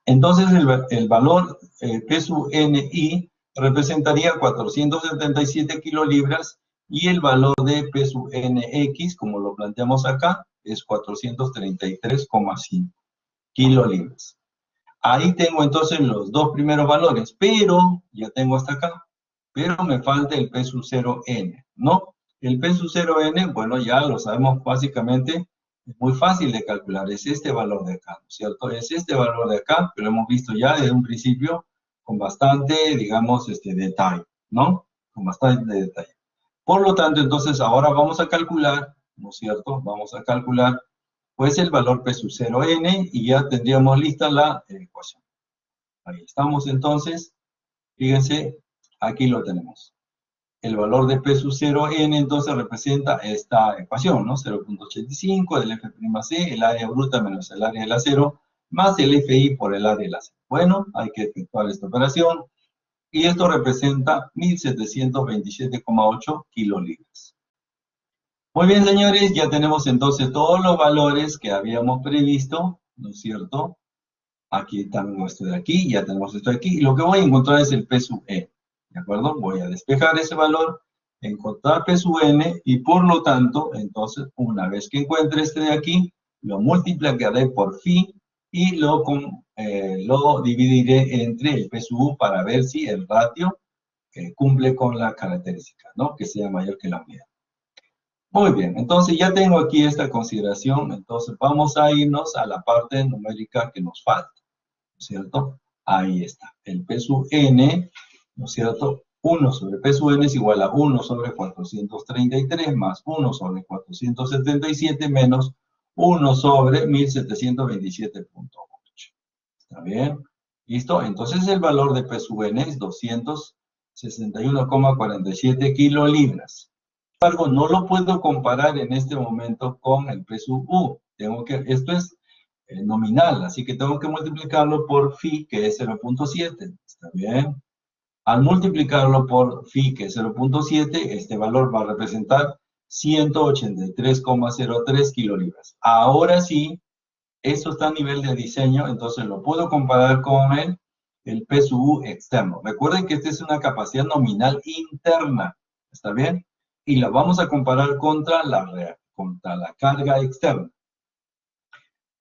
Entonces, el valor P sub NI representaría 477 kilolibras y el valor de P sub NX, como lo planteamos acá, es 433,5 kilolibras. Ahí tengo entonces los dos primeros valores, pero ya tengo hasta acá. Pero me falta el P sub 0N, ¿no? El P sub 0N, bueno, ya lo sabemos básicamente, es muy fácil de calcular, es este valor de acá, ¿no es cierto? Es este valor de acá, que lo hemos visto ya desde un principio con bastante, digamos, detalle, ¿no? Con bastante detalle. Por lo tanto, entonces, ahora vamos a calcular, ¿no es cierto? Vamos a calcular, pues, el valor P sub 0N y ya tendríamos lista la ecuación. Ahí estamos, entonces, fíjense, aquí lo tenemos. El valor de P sub 0N entonces representa esta ecuación, ¿no? 0.85 del F'C, el área bruta menos el área del acero, más el Fi por el área del acero. Bueno, hay que efectuar esta operación y esto representa 1727,8 kilolibras. Muy bien, señores, ya tenemos entonces todos los valores que habíamos previsto, ¿no es cierto? Aquí tengo esto de aquí, ya tenemos esto de aquí, y lo que voy a encontrar es el P sub E. ¿De acuerdo? Voy a despejar ese valor, encontrar P sub N, y por lo tanto, entonces, una vez que encuentre este de aquí, lo multiplicaré por phi y lo dividiré entre el P sub U para ver si el ratio cumple con la característica, ¿no? Que sea mayor que la unidad. Muy bien, entonces ya tengo aquí esta consideración, entonces vamos a irnos a la parte numérica que nos falta, ¿no es cierto? Ahí está, el P sub N, ¿no es cierto? 1 sobre P sub N es igual a 1 sobre 433 más 1 sobre 477 menos 1 sobre 1727,8. ¿Está bien? ¿Listo? Entonces el valor de P sub N es 261,47 kilolibras. Sin embargo, no lo puedo comparar en este momento con el P sub U. Esto es nominal, así que tengo que multiplicarlo por phi, que es 0.7. ¿Está bien? Al multiplicarlo por phi, que es 0.7, este valor va a representar 183,03 kilolibras. Ahora sí, esto está a nivel de diseño, entonces lo puedo comparar con el P sub U externo. Recuerden que esta es una capacidad nominal interna, ¿está bien? Y la vamos a comparar contra la carga externa.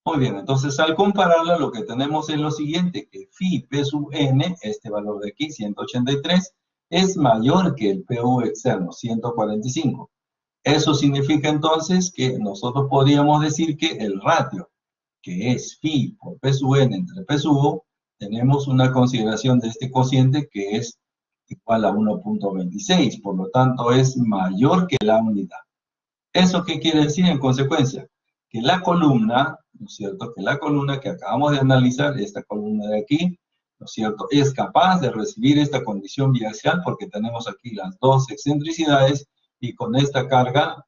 Muy bien, entonces al compararla lo que tenemos es lo siguiente, que phi P sub N, este valor de aquí, 183, es mayor que el PU externo, 145. Eso significa entonces que nosotros podríamos decir que el ratio, que es phi por P sub N entre P sub U, tenemos una consideración de este cociente que es igual a 1.26, por lo tanto es mayor que la unidad. ¿Eso qué quiere decir en consecuencia? Que la columna, ¿no es cierto? Que la columna que acabamos de analizar, esta columna de aquí, ¿no es cierto? Es capaz de recibir esta condición biaxial porque tenemos aquí las dos excentricidades y con esta carga,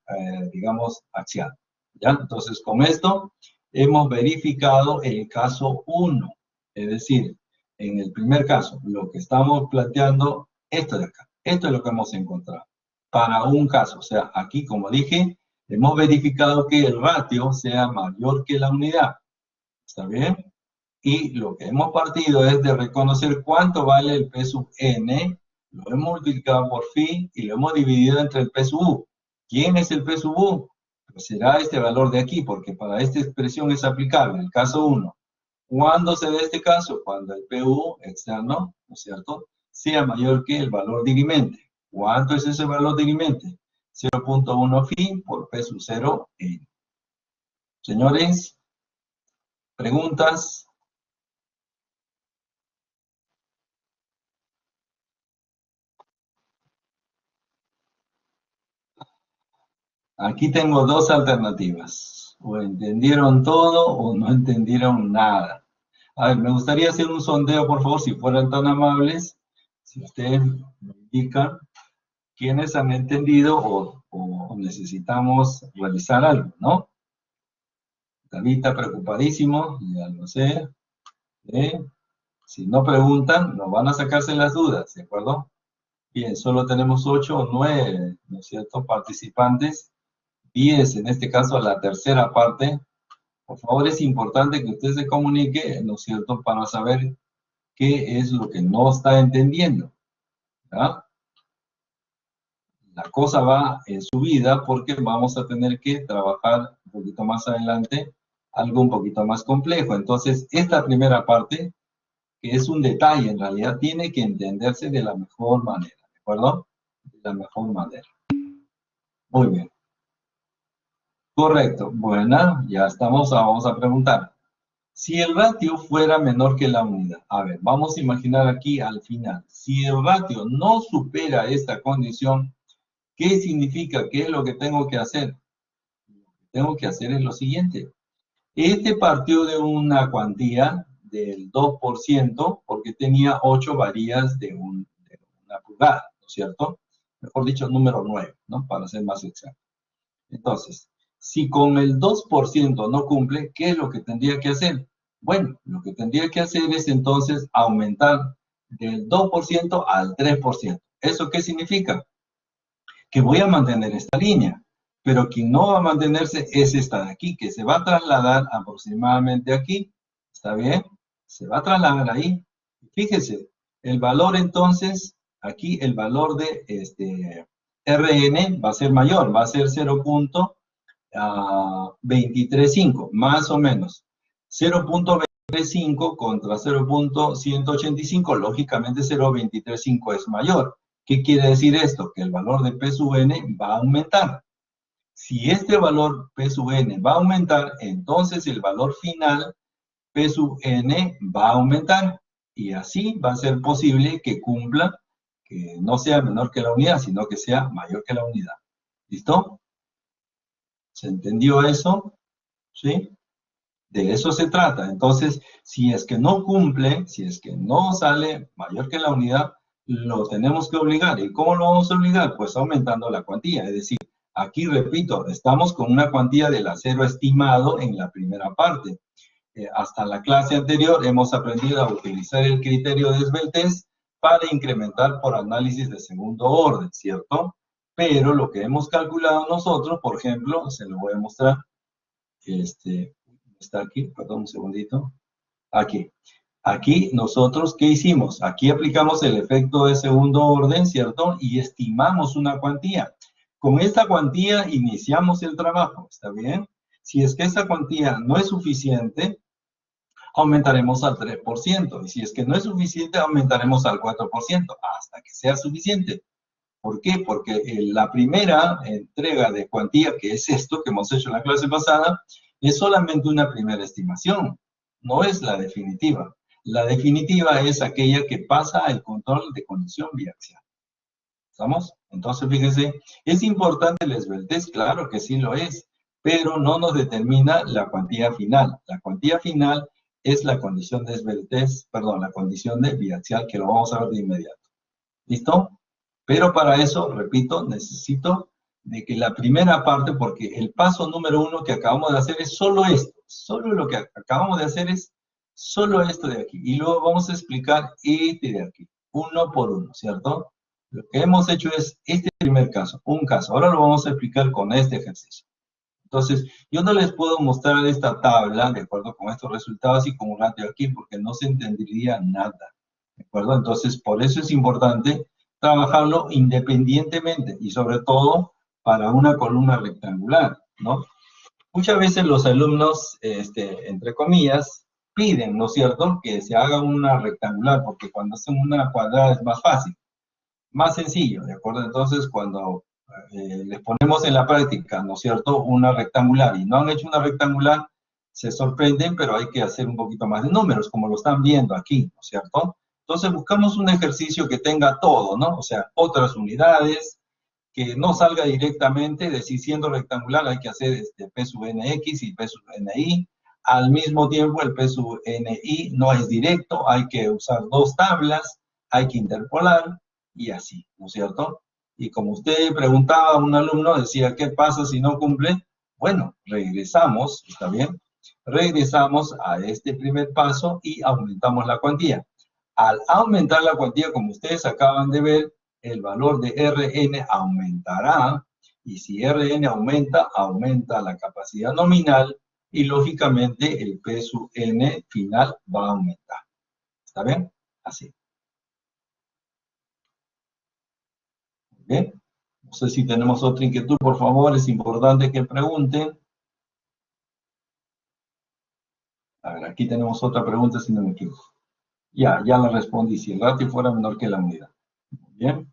digamos, axial. ¿Ya? Entonces, con esto hemos verificado el caso 1. Es decir, en el primer caso, lo que estamos planteando, esto de acá. Esto es lo que hemos encontrado para un caso. O sea, aquí, como dije, hemos verificado que el ratio sea mayor que la unidad. ¿Está bien? Y lo que hemos partido es de reconocer cuánto vale el P sub N, lo hemos multiplicado por phi y lo hemos dividido entre el P sub U. ¿Quién es el P sub U? Pues será este valor de aquí, porque para esta expresión es aplicable, el caso 1. ¿Cuándo se da este caso? Cuando el PU externo, ¿no es cierto?, sea mayor que el valor dirimente. ¿Cuánto es ese valor dirimente? 0.1 phi por P sub 0 N. Señores, ¿preguntas? Aquí tengo dos alternativas. O entendieron todo o no entendieron nada. A ver, me gustaría hacer un sondeo, por favor, si fueran tan amables. Si ustedes me indican quiénes han entendido o necesitamos realizar algo, ¿no? David está preocupadísimo, ya lo sé. Si no preguntan, nos van a sacarse las dudas, ¿de acuerdo? Bien, solo tenemos 8 o 9, ¿no es cierto?, participantes. 10, en este caso, a la tercera parte. Por favor, es importante que usted se comunique, ¿no es cierto?, para saber qué es lo que no está entendiendo, ¿verdad? La cosa va en su vida porque vamos a tener que trabajar un poquito más adelante algo un poquito más complejo. Entonces, esta primera parte, que es un detalle en realidad, tiene que entenderse de la mejor manera, ¿de acuerdo? De la mejor manera. Muy bien. Correcto. Bueno, ya estamos, vamos a preguntar. Si el ratio fuera menor que la unidad, a ver, vamos a imaginar aquí al final, si el ratio no supera esta condición, ¿qué significa? ¿Qué es lo que tengo que hacer? Lo que tengo que hacer es lo siguiente. Este partió de una cuantía del 2% porque tenía 8 varillas de una pulgada, ¿no es cierto? Mejor dicho, número 9, ¿no? Para ser más exacto. Entonces, si con el 2% no cumple, ¿qué es lo que tendría que hacer? Bueno, lo que tendría que hacer es entonces aumentar del 2% al 3%. ¿Eso qué significa? Que voy a mantener esta línea, pero quien no va a mantenerse es esta de aquí, que se va a trasladar aproximadamente aquí. ¿Está bien? Se va a trasladar ahí. Fíjese, el valor entonces, aquí el valor de Rn va a ser mayor, va a ser 0.235, más o menos. 0.235 contra 0.185, lógicamente 0.235 es mayor. ¿Qué quiere decir esto? Que el valor de P sub n va a aumentar. Si este valor P sub n va a aumentar, entonces el valor final P sub n va a aumentar. Y así va a ser posible que cumpla, que no sea menor que la unidad, sino que sea mayor que la unidad. ¿Listo? ¿Se entendió eso? ¿Sí? De eso se trata. Entonces, si es que no cumple, si es que no sale mayor que la unidad, lo tenemos que obligar. ¿Y cómo lo vamos a obligar? Pues aumentando la cuantía. Es decir, aquí repito, estamos con una cuantía del acero estimado en la primera parte. Hasta la clase anterior hemos aprendido a utilizar el criterio de esbeltez para incrementar por análisis de segundo orden, ¿cierto? Pero lo que hemos calculado nosotros, por ejemplo, se lo voy a mostrar. Está aquí, perdón, un segundito. Aquí. Aquí nosotros, ¿qué hicimos? Aquí aplicamos el efecto de segundo orden, ¿cierto? Y estimamos una cuantía. Con esta cuantía iniciamos el trabajo, ¿está bien? Si es que esa cuantía no es suficiente, aumentaremos al 3%. Y si es que no es suficiente, aumentaremos al 4%, hasta que sea suficiente. ¿Por qué? Porque la primera entrega de cuantía, que es esto que hemos hecho en la clase pasada, es solamente una primera estimación, no es la definitiva. La definitiva es aquella que pasa al control de condición biaxial. ¿Estamos? Entonces, fíjense, ¿es importante la esbeltez? Claro que sí lo es, pero no nos determina la cuantía final. La cuantía final es la condición de esbeltez, perdón, la condición de biaxial, que lo vamos a ver de inmediato. ¿Listo? Pero para eso, repito, necesito de que la primera parte, porque el paso número 1 que acabamos de hacer es solo esto. Solo lo que acabamos de hacer es solo esto de aquí. Y luego vamos a explicar este de aquí, uno por uno, ¿cierto? Lo que hemos hecho es este primer caso, un caso. Ahora lo vamos a explicar con este ejercicio. Entonces, yo no les puedo mostrar esta tabla, de acuerdo con estos resultados y con un ratio aquí, porque no se entendería nada, ¿de acuerdo? Entonces, por eso es importante trabajarlo independientemente y sobre todo para una columna rectangular, ¿no? Muchas veces los alumnos, entre comillas, piden, ¿no es cierto?, que se haga una rectangular, porque cuando hacen una cuadrada es más fácil, más sencillo, ¿de acuerdo? Entonces, cuando les ponemos en la práctica, ¿no es cierto?, una rectangular y no han hecho una rectangular, se sorprenden, pero hay que hacer un poquito más de números, como lo están viendo aquí, ¿no es cierto? Entonces buscamos un ejercicio que tenga todo, ¿no? O sea, otras unidades, que no salga directamente, es decir, siendo rectangular hay que hacer P sub nx y P sub ni. Al mismo tiempo, el P sub ni no es directo, hay que usar dos tablas, hay que interpolar y así, ¿no es cierto? Y como usted preguntaba a un alumno, decía, ¿qué pasa si no cumple? Bueno, regresamos, ¿está bien? Regresamos a este primer paso y aumentamos la cuantía. Al aumentar la cuantía, como ustedes acaban de ver, el valor de Rn aumentará, y si Rn aumenta, aumenta la capacidad nominal, y lógicamente el P sub n final va a aumentar. ¿Está bien? Así. Bien. No sé si tenemos otra inquietud, por favor, es importante que pregunten. A ver, aquí tenemos otra pregunta, si no me equivoco. Ya la respondí, si el ratio fuera menor que la unidad. Muy bien.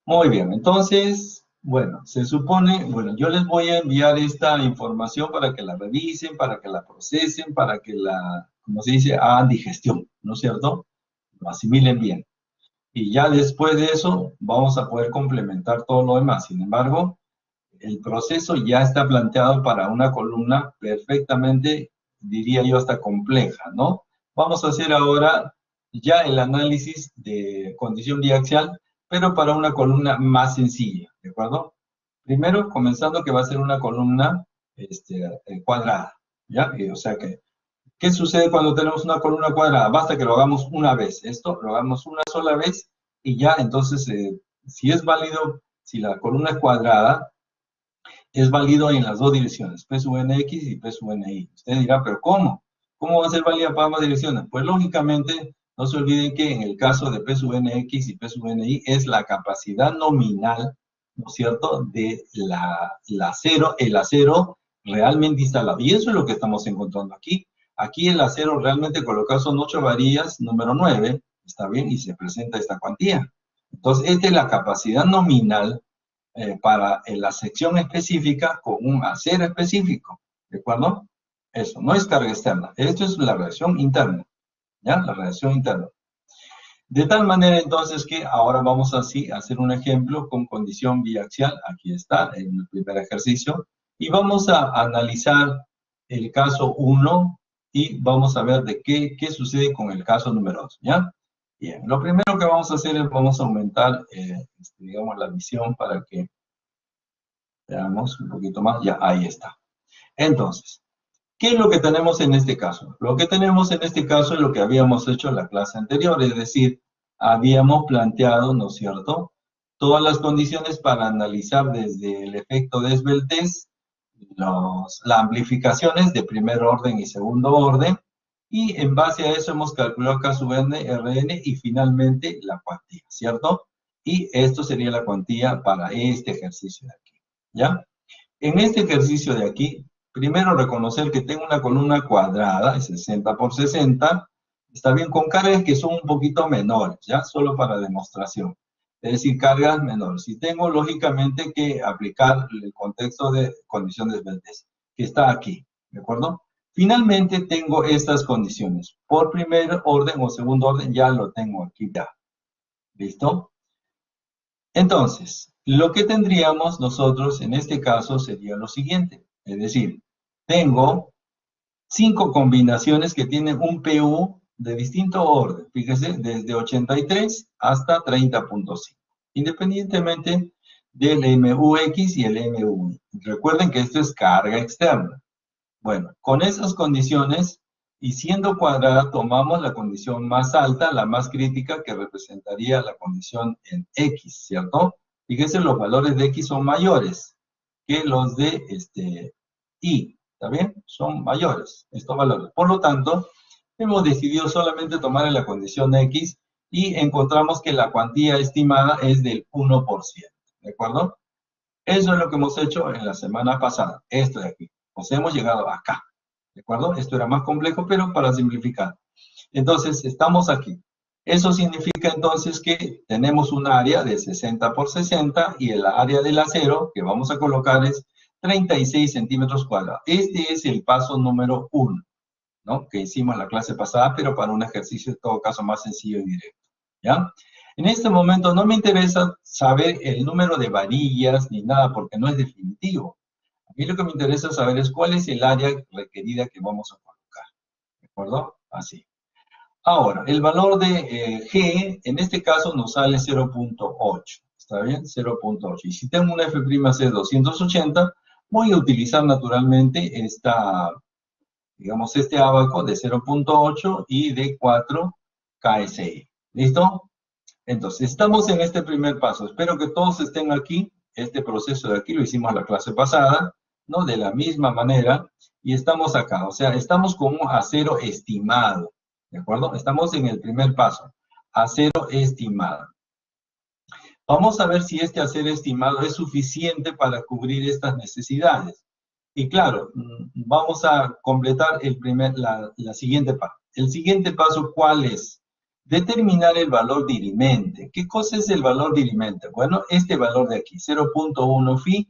Muy bien, entonces, bueno, se supone, bueno, yo les voy a enviar esta información para que la revisen, para que la procesen, para que la, como se dice, hagan digestión, ¿no es cierto? Lo asimilen bien. Y ya después de eso, vamos a poder complementar todo lo demás. Sin embargo, el proceso ya está planteado para una columna perfectamente, diría yo, hasta compleja, ¿no? Vamos a hacer ahora ya el análisis de condición biaxial, pero para una columna más sencilla, ¿de acuerdo? Primero, comenzando que va a ser una columna cuadrada, ¿ya? O sea que, ¿qué sucede cuando tenemos una columna cuadrada? Basta que lo hagamos una vez, esto lo hagamos una sola vez y ya, entonces, si es válido, si la columna es cuadrada, es válido en las dos direcciones, P sub nx y P sub ni. Usted dirá, ¿pero cómo? ¿Cómo va a ser válida para ambas direcciones? Pues lógicamente, no se olviden que en el caso de P sub nx y P sub ni es la capacidad nominal, ¿no es cierto?, de el acero realmente instalado. Y eso es lo que estamos encontrando aquí. Aquí el acero realmente colocado son 8 varillas, número 9, ¿está bien? Y se presenta esta cuantía. Entonces, esta es la capacidad nominal para la sección específica con un acero específico, ¿de acuerdo? Eso, no es carga externa, esto es la reacción interna, ¿ya? La reacción interna. De tal manera entonces que ahora vamos así a hacer un ejemplo con condición biaxial, aquí está, en el primer ejercicio, y vamos a analizar el caso 1 y vamos a ver de qué sucede con el caso número 2, ¿ya? Bien, lo primero que vamos a hacer es vamos a aumentar, digamos, la visión para que veamos un poquito más. Ya, ahí está. Entonces, ¿qué es lo que tenemos en este caso? Lo que tenemos en este caso es lo que habíamos hecho en la clase anterior, es decir, habíamos planteado, ¿no es cierto?, todas las condiciones para analizar desde el efecto de esbeltez, las amplificaciones de primer orden y segundo orden, y en base a eso hemos calculado K sub n, Rn y finalmente la cuantía, ¿cierto? Y esto sería la cuantía para este ejercicio de aquí, ¿ya? En este ejercicio de aquí, primero reconocer que tengo una columna cuadrada, es 60 por 60, está bien, con cargas que son un poquito menores, ¿ya? Solo para demostración. Es decir, cargas menores. Y tengo, lógicamente, que aplicar el contexto de condición de esbeltez, que está aquí, ¿de acuerdo? Finalmente, tengo estas condiciones. Por primer orden o segundo orden, ya lo tengo aquí ya. ¿Listo? Entonces, lo que tendríamos nosotros en este caso sería lo siguiente. Es decir, tengo 5 combinaciones que tienen un PU de distinto orden. Fíjese, desde 83 hasta 30.5. Independientemente del MUX y el MU. Recuerden que esto es carga externa. Bueno, con esas condiciones, y siendo cuadrada, tomamos la condición más alta, la más crítica, que representaría la condición en X, ¿cierto? Fíjense, los valores de X son mayores que los de Y, ¿está bien? Son mayores estos valores. Por lo tanto, hemos decidido solamente tomar la condición X y encontramos que la cuantía estimada es del 1%, ¿de acuerdo? Eso es lo que hemos hecho en la semana pasada, esto de aquí. Nos hemos llegado acá, ¿de acuerdo? Esto era más complejo, pero para simplificar. Entonces, estamos aquí. Eso significa entonces que tenemos un área de 60 por 60 y el área del acero que vamos a colocar es 36 centímetros cuadrados. Este es el paso número 1. ¿no? Que hicimos la clase pasada, pero para un ejercicio en todo caso más sencillo y directo, ¿ya? En este momento no me interesa saber el número de varillas ni nada, porque no es definitivo. A mí lo que me interesa saber es cuál es el área requerida que vamos a colocar, ¿de acuerdo? Así. Ahora, el valor de G, en este caso nos sale 0.8, ¿está bien? 0.8. Y si tengo una F'C de 280, voy a utilizar naturalmente digamos, este ábaco de 0.8 y de 4 KSI. ¿Listo? Entonces, estamos en este primer paso. Espero que todos estén aquí. Este proceso de aquí lo hicimos la clase pasada, ¿no? De la misma manera. Y estamos acá. O sea, estamos con un acero estimado. ¿De acuerdo? Estamos en el primer paso. Acero estimado. Vamos a ver si este acero estimado es suficiente para cubrir estas necesidades. Y claro, vamos a completar la siguiente parte. El siguiente paso, ¿cuál es? Determinar el valor dirimente. ¿Qué cosa es el valor dirimente? Bueno, este valor de aquí, 0.1 phi,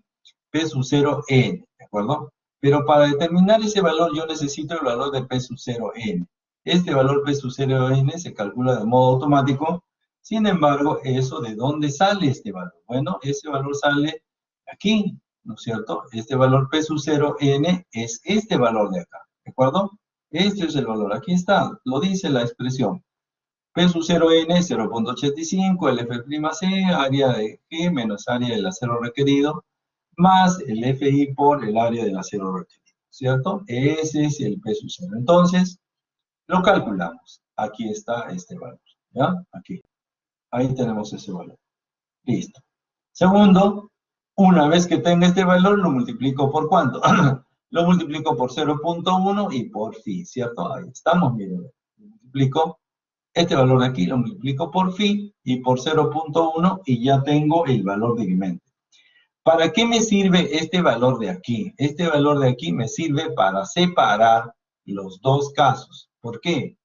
P sub 0 n, ¿de acuerdo? Pero para determinar ese valor yo necesito el valor de P sub 0 n. Este valor P sub 0 n se calcula de modo automático. Sin embargo, ¿eso de dónde sale este valor? Bueno, ese valor sale aquí, ¿no es cierto? Este valor P sub 0 n es este valor de acá, ¿de acuerdo? Este es el valor, aquí está, lo dice la expresión. P sub 0 n, 0.85, el F'C, área de G menos área del acero requerido, más el Fi por el área del acero requerido, ¿cierto? Ese es el P sub 0. Entonces, lo calculamos. Aquí está este valor, ¿ya? Aquí. Ahí tenemos ese valor. Listo. Segundo, una vez que tenga este valor, lo multiplico por ¿cuánto? Lo multiplico por 0.1 y por phi, ¿cierto? Ahí estamos, miren. Multiplico este valor de aquí, lo multiplico por phi y por 0.1 y ya tengo el valor dirimente. ¿Para qué me sirve este valor de aquí? Este valor de aquí me sirve para separar los dos casos. ¿Por qué?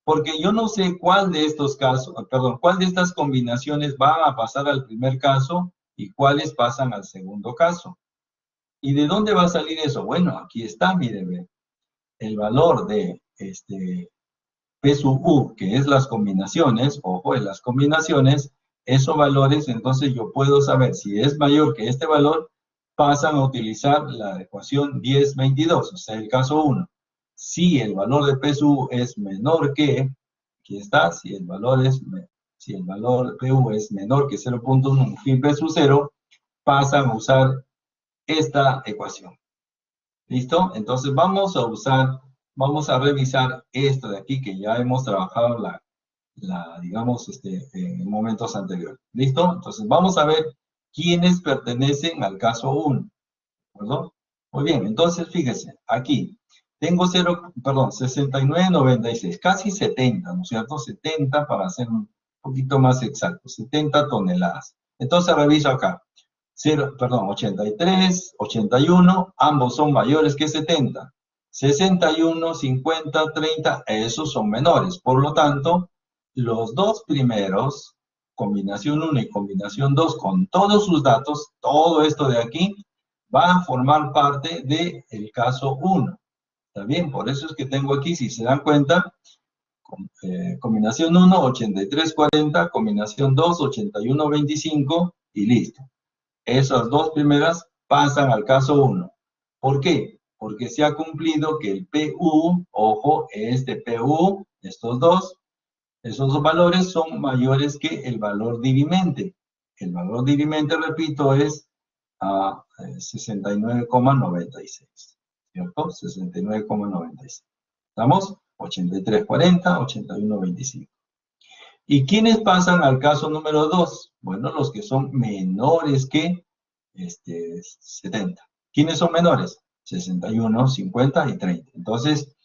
Porque yo no sé cuál de estos casos, perdón, cuál de estas combinaciones va a pasar al primer caso y cuáles pasan al segundo caso. ¿Y de dónde va a salir eso? Bueno, aquí está, miren, el valor de P sub U, que es las combinaciones, ojo, en las combinaciones, esos valores, entonces yo puedo saber si es mayor que este valor, pasan a utilizar la ecuación 10-22, o sea, el caso 1. Si el valor de P sub U es menor que, aquí está, si el valor PU es menor que 0.1 phi P sub 0, pasan a usar esta ecuación. ¿Listo? Entonces vamos a revisar esto de aquí que ya hemos trabajado digamos, en momentos anteriores. ¿Listo? Entonces vamos a ver quiénes pertenecen al caso 1. ¿De acuerdo? Muy bien, entonces fíjense, aquí tengo 69,96, casi 70, ¿no es cierto? 70 para ser un poquito más exacto, 70 toneladas. Entonces reviso acá. 83, 81, ambos son mayores que 70. 61, 50, 30, esos son menores. Por lo tanto, los dos primeros, combinación 1 y combinación 2, con todos sus datos, todo esto de aquí, va a formar parte del caso 1. ¿Está bien? Por eso es que tengo aquí, si se dan cuenta, combinación 1, 83, 40, combinación 2, 81, 25, y listo. Esas dos primeras pasan al caso 1. ¿Por qué? Porque se ha cumplido que el PU, ojo, PU, esos dos valores son mayores que el valor dirimente. El valor dirimente, repito, es 69,96, ¿cierto? 69,96. ¿Estamos? 83,40, 81,25. ¿Y quiénes pasan al caso número 2? Bueno, los que son menores que 70. ¿Quiénes son menores? 61, 50 y 30. Entonces,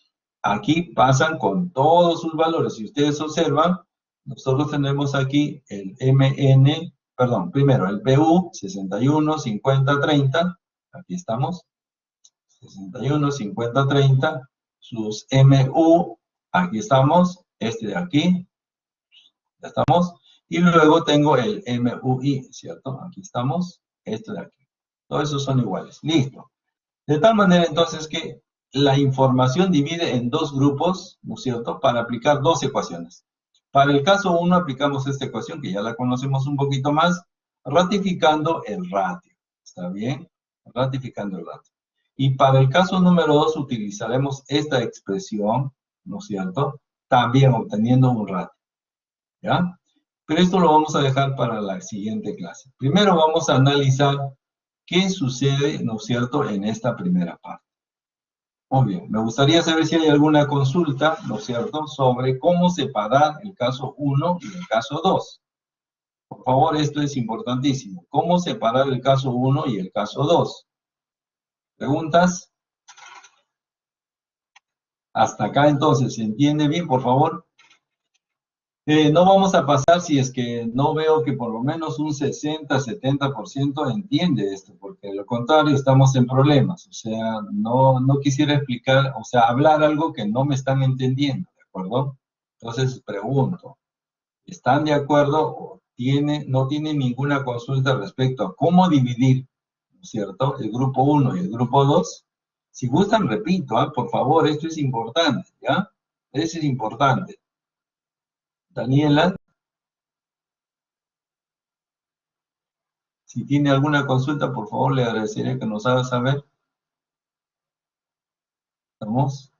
aquí pasan con todos sus valores. Si ustedes observan, nosotros tenemos aquí el MN, perdón, primero el PU, 61, 50, 30. Aquí estamos. 61, 50, 30. Sus MU, aquí estamos. Este de aquí. Ya estamos. Y luego tengo el MUI, ¿cierto? Aquí estamos. Este de aquí. Todos esos son iguales. Listo. De tal manera entonces que la información divide en dos grupos, ¿no es cierto?, para aplicar dos ecuaciones. Para el caso 1 aplicamos esta ecuación, que ya la conocemos un poquito más, ratificando el ratio. ¿Está bien? Ratificando el ratio. Y para el caso número 2 utilizaremos esta expresión, ¿no es cierto?, también obteniendo un ratio. ¿Ya? Pero esto lo vamos a dejar para la siguiente clase. Primero vamos a analizar qué sucede, ¿no es cierto?, en esta primera parte. Muy bien, me gustaría saber si hay alguna consulta, ¿no es cierto?, sobre cómo separar el caso 1 y el caso 2. Por favor, esto es importantísimo. ¿Cómo separar el caso 1 y el caso 2? ¿Preguntas? Hasta acá entonces, ¿se entiende bien, por favor? No vamos a pasar si es que no veo que por lo menos un 60-70% entiende esto, porque de lo contrario estamos en problemas. O sea, no quisiera explicar, o sea, hablar algo que no me están entendiendo, ¿de acuerdo? Entonces pregunto, ¿están de acuerdo o no tienen ninguna consulta respecto a cómo dividir, ¿no es cierto?, el grupo 1 y el grupo 2? Si gustan, repito, por favor, esto es importante, ¿ya? Eso es importante. Daniela, si tiene alguna consulta, por favor, le agradecería que nos haga saber. ¿Estamos?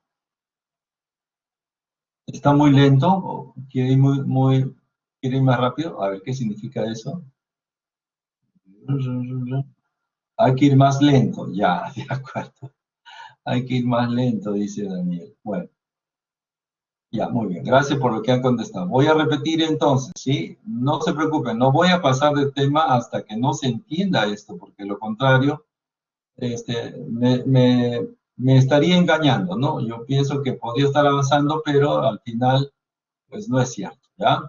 ¿Está muy lento o quiere ir quiere ir más rápido? A ver, ¿qué significa eso? Hay que ir más lento, ya, de acuerdo. Hay que ir más lento, dice Daniel. Bueno, ya, muy bien. Gracias por lo que han contestado. Voy a repetir entonces, ¿sí? No se preocupen, no voy a pasar de tema hasta que no se entienda esto, porque lo contrario, me estaría engañando, ¿no? Yo pienso que podría estar avanzando, pero al final, pues no es cierto, ¿ya?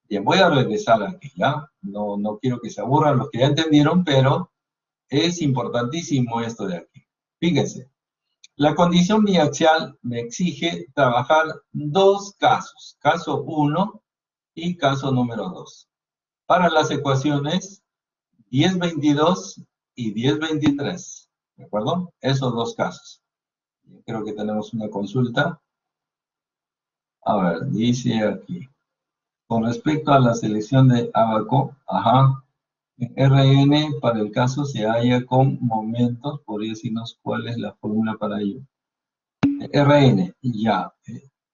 Bien, voy a regresar aquí, ¿ya? No quiero que se aburran los que ya entendieron, pero es importantísimo esto de aquí. Fíjense, la condición biaxial me exige trabajar dos casos, caso 1 y caso número 2, para las ecuaciones 1022 y 1023, ¿de acuerdo? Esos dos casos. Creo que tenemos una consulta. A ver, dice aquí. Con respecto a la selección de Abaco, Rn para el caso se halla con momentos, ¿podría decirnos cuál es la fórmula para ello? Rn, ya.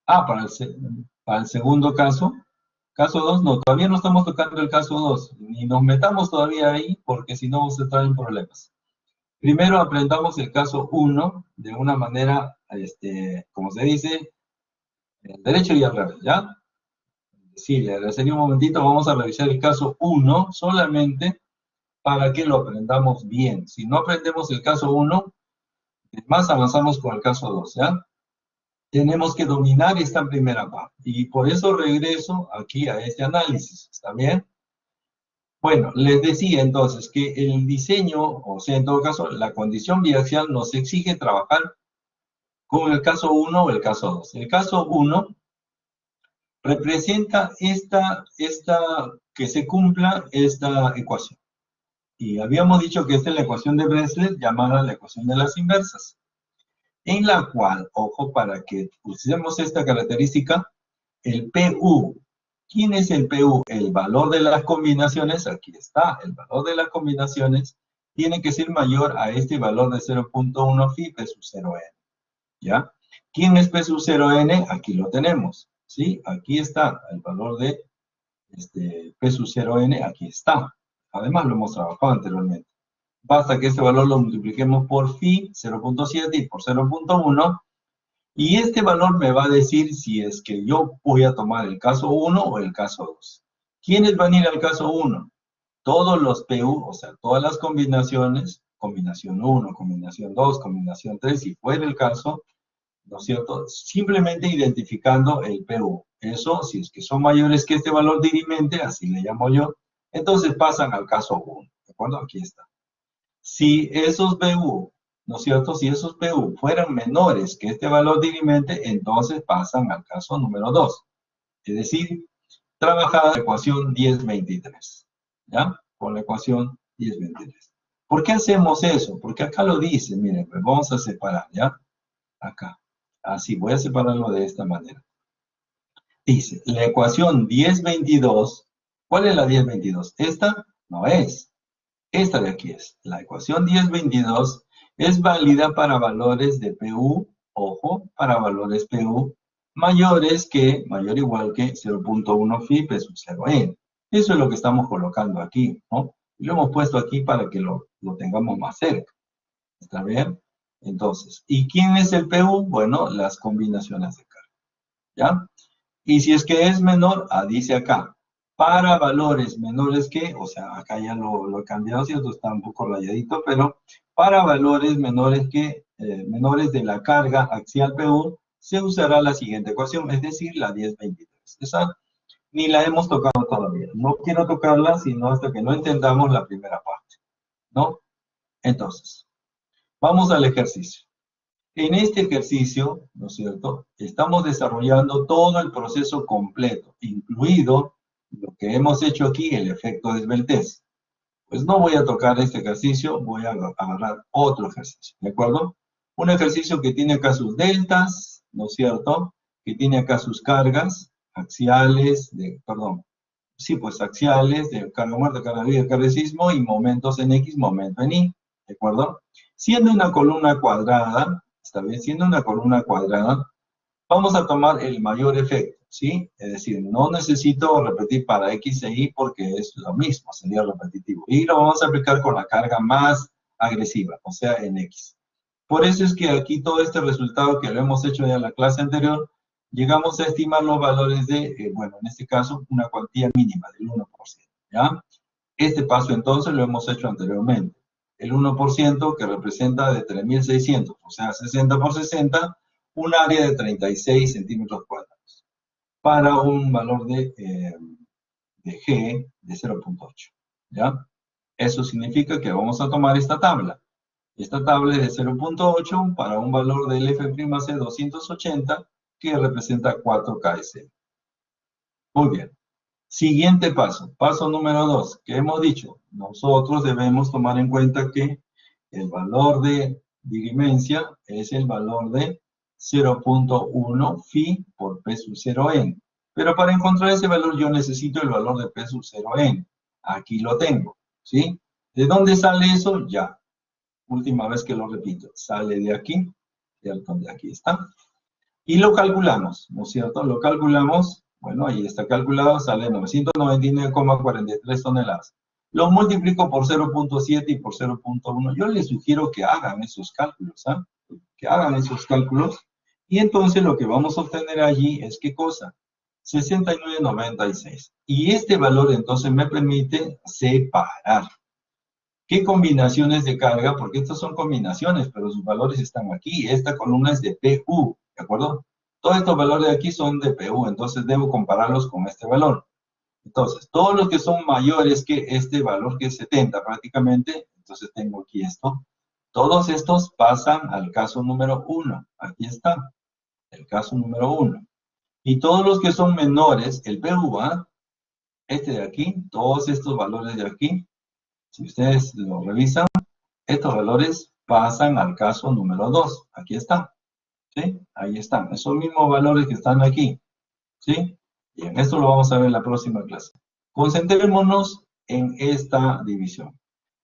Para el segundo caso, caso 2, no, todavía no estamos tocando el caso 2, ni nos metamos todavía ahí, porque si no vamos a entrar en problemas. Primero aprendamos el caso 1 de una manera, como se dice, derecho y al revés, ¿ya? Sí, le agradecería un momentito, vamos a revisar el caso 1 solamente para que lo aprendamos bien. Si no aprendemos el caso 1, más avanzamos con el caso 2, ¿ya? Tenemos que dominar esta primera parte, y por eso regreso aquí a este análisis, ¿está bien? Bueno, les decía entonces que el diseño, o sea, en todo caso, la condición biaxial nos exige trabajar con el caso 1 o el caso 2. El caso 1 representa que se cumpla esta ecuación. Y habíamos dicho que esta es la ecuación de Bresler, llamada la ecuación de las inversas, en la cual, ojo, para que usemos esta característica, el PU. ¿Quién es el PU? El valor de las combinaciones, aquí está, el valor de las combinaciones tiene que ser mayor a este valor de 0.1 phi P sub 0n, ¿ya? ¿Quién es P sub 0n? Aquí lo tenemos, ¿sí? Aquí está el valor de P sub 0n, aquí está. Además lo hemos trabajado anteriormente. Basta que este valor lo multipliquemos por phi, 0.7, y por 0.1, y este valor me va a decir si es que yo voy a tomar el caso 1 o el caso 2. ¿Quiénes van a ir al caso 1? Todos los PU, o sea, todas las combinaciones, combinación 1, combinación 2, combinación 3, si fuera el caso, ¿no es cierto? Simplemente identificando el PU. Eso, si es que son mayores que este valor dirimente, así le llamo yo, entonces pasan al caso 1. ¿De acuerdo? Aquí está. Si esos PU, ¿no es cierto? Si esos PU fueran menores que este valor dirimente, entonces pasan al caso número 2. Es decir, trabajar la ecuación 1023. ¿Ya? Con la ecuación 1023. ¿Por qué hacemos eso? Porque acá lo dice, miren, pues vamos a separar, ¿ya? acá. Así, voy a separarlo de esta manera. Dice, la ecuación 1022, ¿cuál es la 1022? Esta no es. Esta de aquí es. La ecuación 1022 es válida para valores de PU, ojo, para valores PU mayor o igual que 0.1 phi P sub 0n. Eso es lo que estamos colocando aquí, ¿no? Y lo hemos puesto aquí para que lo tengamos más cerca. ¿Está bien? Entonces, ¿y quién es el PU? Bueno, las combinaciones de carga, ¿ya? Y si es que es menor, dice acá, para valores menores que, o sea, acá ya lo he cambiado, ¿cierto? Está un poco rayadito, pero para valores menores que, menores de la carga axial PU, se usará la siguiente ecuación, es decir, la 1023. Esa ni la hemos tocado todavía. No quiero tocarla, sino hasta que no entendamos la primera parte, ¿no? Entonces, vamos al ejercicio. En este ejercicio, ¿no es cierto?, estamos desarrollando todo el proceso completo, incluido lo que hemos hecho aquí, el efecto de esbeltez. Pues no voy a tocar este ejercicio, voy a agarrar otro ejercicio, ¿de acuerdo? Un ejercicio que tiene acá sus deltas, ¿no es cierto?, que tiene acá sus cargas axiales, axiales, de carga muerta, carga viva, carga de sismo, y momentos en X, momento en Y, ¿de acuerdo? Siendo una columna cuadrada, está bien, siendo una columna cuadrada, vamos a tomar el mayor efecto, ¿sí? Es decir, no necesito repetir para X e Y porque es lo mismo, sería repetitivo. Y lo vamos a aplicar con la carga más agresiva, o sea, en X. Por eso es que aquí todo este resultado que lo hemos hecho ya en la clase anterior, llegamos a estimar los valores de, bueno, en este caso, una cuantía mínima del 1%, ¿ya? Este paso entonces lo hemos hecho anteriormente. El 1% que representa de 3.600, o sea, 60 por 60, un área de 36 centímetros cuadrados, para un valor de G de 0.8, ¿ya? Eso significa que vamos a tomar esta tabla. Esta tabla es de 0.8 para un valor del F'C 280, que representa 4 KS. Muy bien. Siguiente paso, paso número 2, que hemos dicho, nosotros debemos tomar en cuenta que el valor de dirimencia es el valor de 0.1 phi por P sub 0n. Pero para encontrar ese valor yo necesito el valor de P sub 0n. Aquí lo tengo, ¿sí? ¿De dónde sale eso? Ya. Última vez que lo repito, sale de aquí, ¿cierto? De aquí está. Y lo calculamos, ¿no es cierto? Lo calculamos, bueno, ahí está calculado, sale 999,43 toneladas. Lo multiplico por 0.7 y por 0.1. Yo les sugiero que hagan esos cálculos, ¿ah? Que hagan esos cálculos. Y entonces lo que vamos a obtener allí es, ¿qué cosa? 69,96. Y este valor entonces me permite separar. ¿Qué combinaciones de carga? Porque estas son combinaciones, pero sus valores están aquí. Esta columna es de PU, ¿de acuerdo? Todos estos valores de aquí son de PU, entonces debo compararlos con este valor. Entonces, todos los que son mayores que este valor, que es 70 prácticamente, entonces tengo aquí esto. Todos estos pasan al caso número 1. Aquí está, el caso número 1. Y todos los que son menores, el PU, este de aquí, todos estos valores de aquí, si ustedes lo revisan, estos valores pasan al caso número 2. Aquí están, ¿sí? Ahí están, esos mismos valores que están aquí, ¿sí? Bien, esto lo vamos a ver en la próxima clase. Concentrémonos en esta división.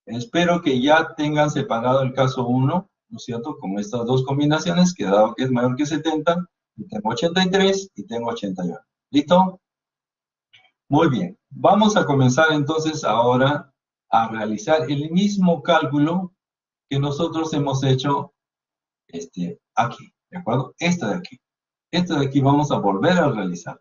Espero que ya tengan separado el caso 1, ¿no es cierto? Con estas dos combinaciones, que dado que es mayor que 70, y tengo 83 y tengo 81. ¿Listo? Muy bien. Vamos a comenzar entonces ahora a realizar el mismo cálculo que nosotros hemos hecho aquí, ¿de acuerdo? Esta de aquí. Esta de aquí vamos a volver a realizar.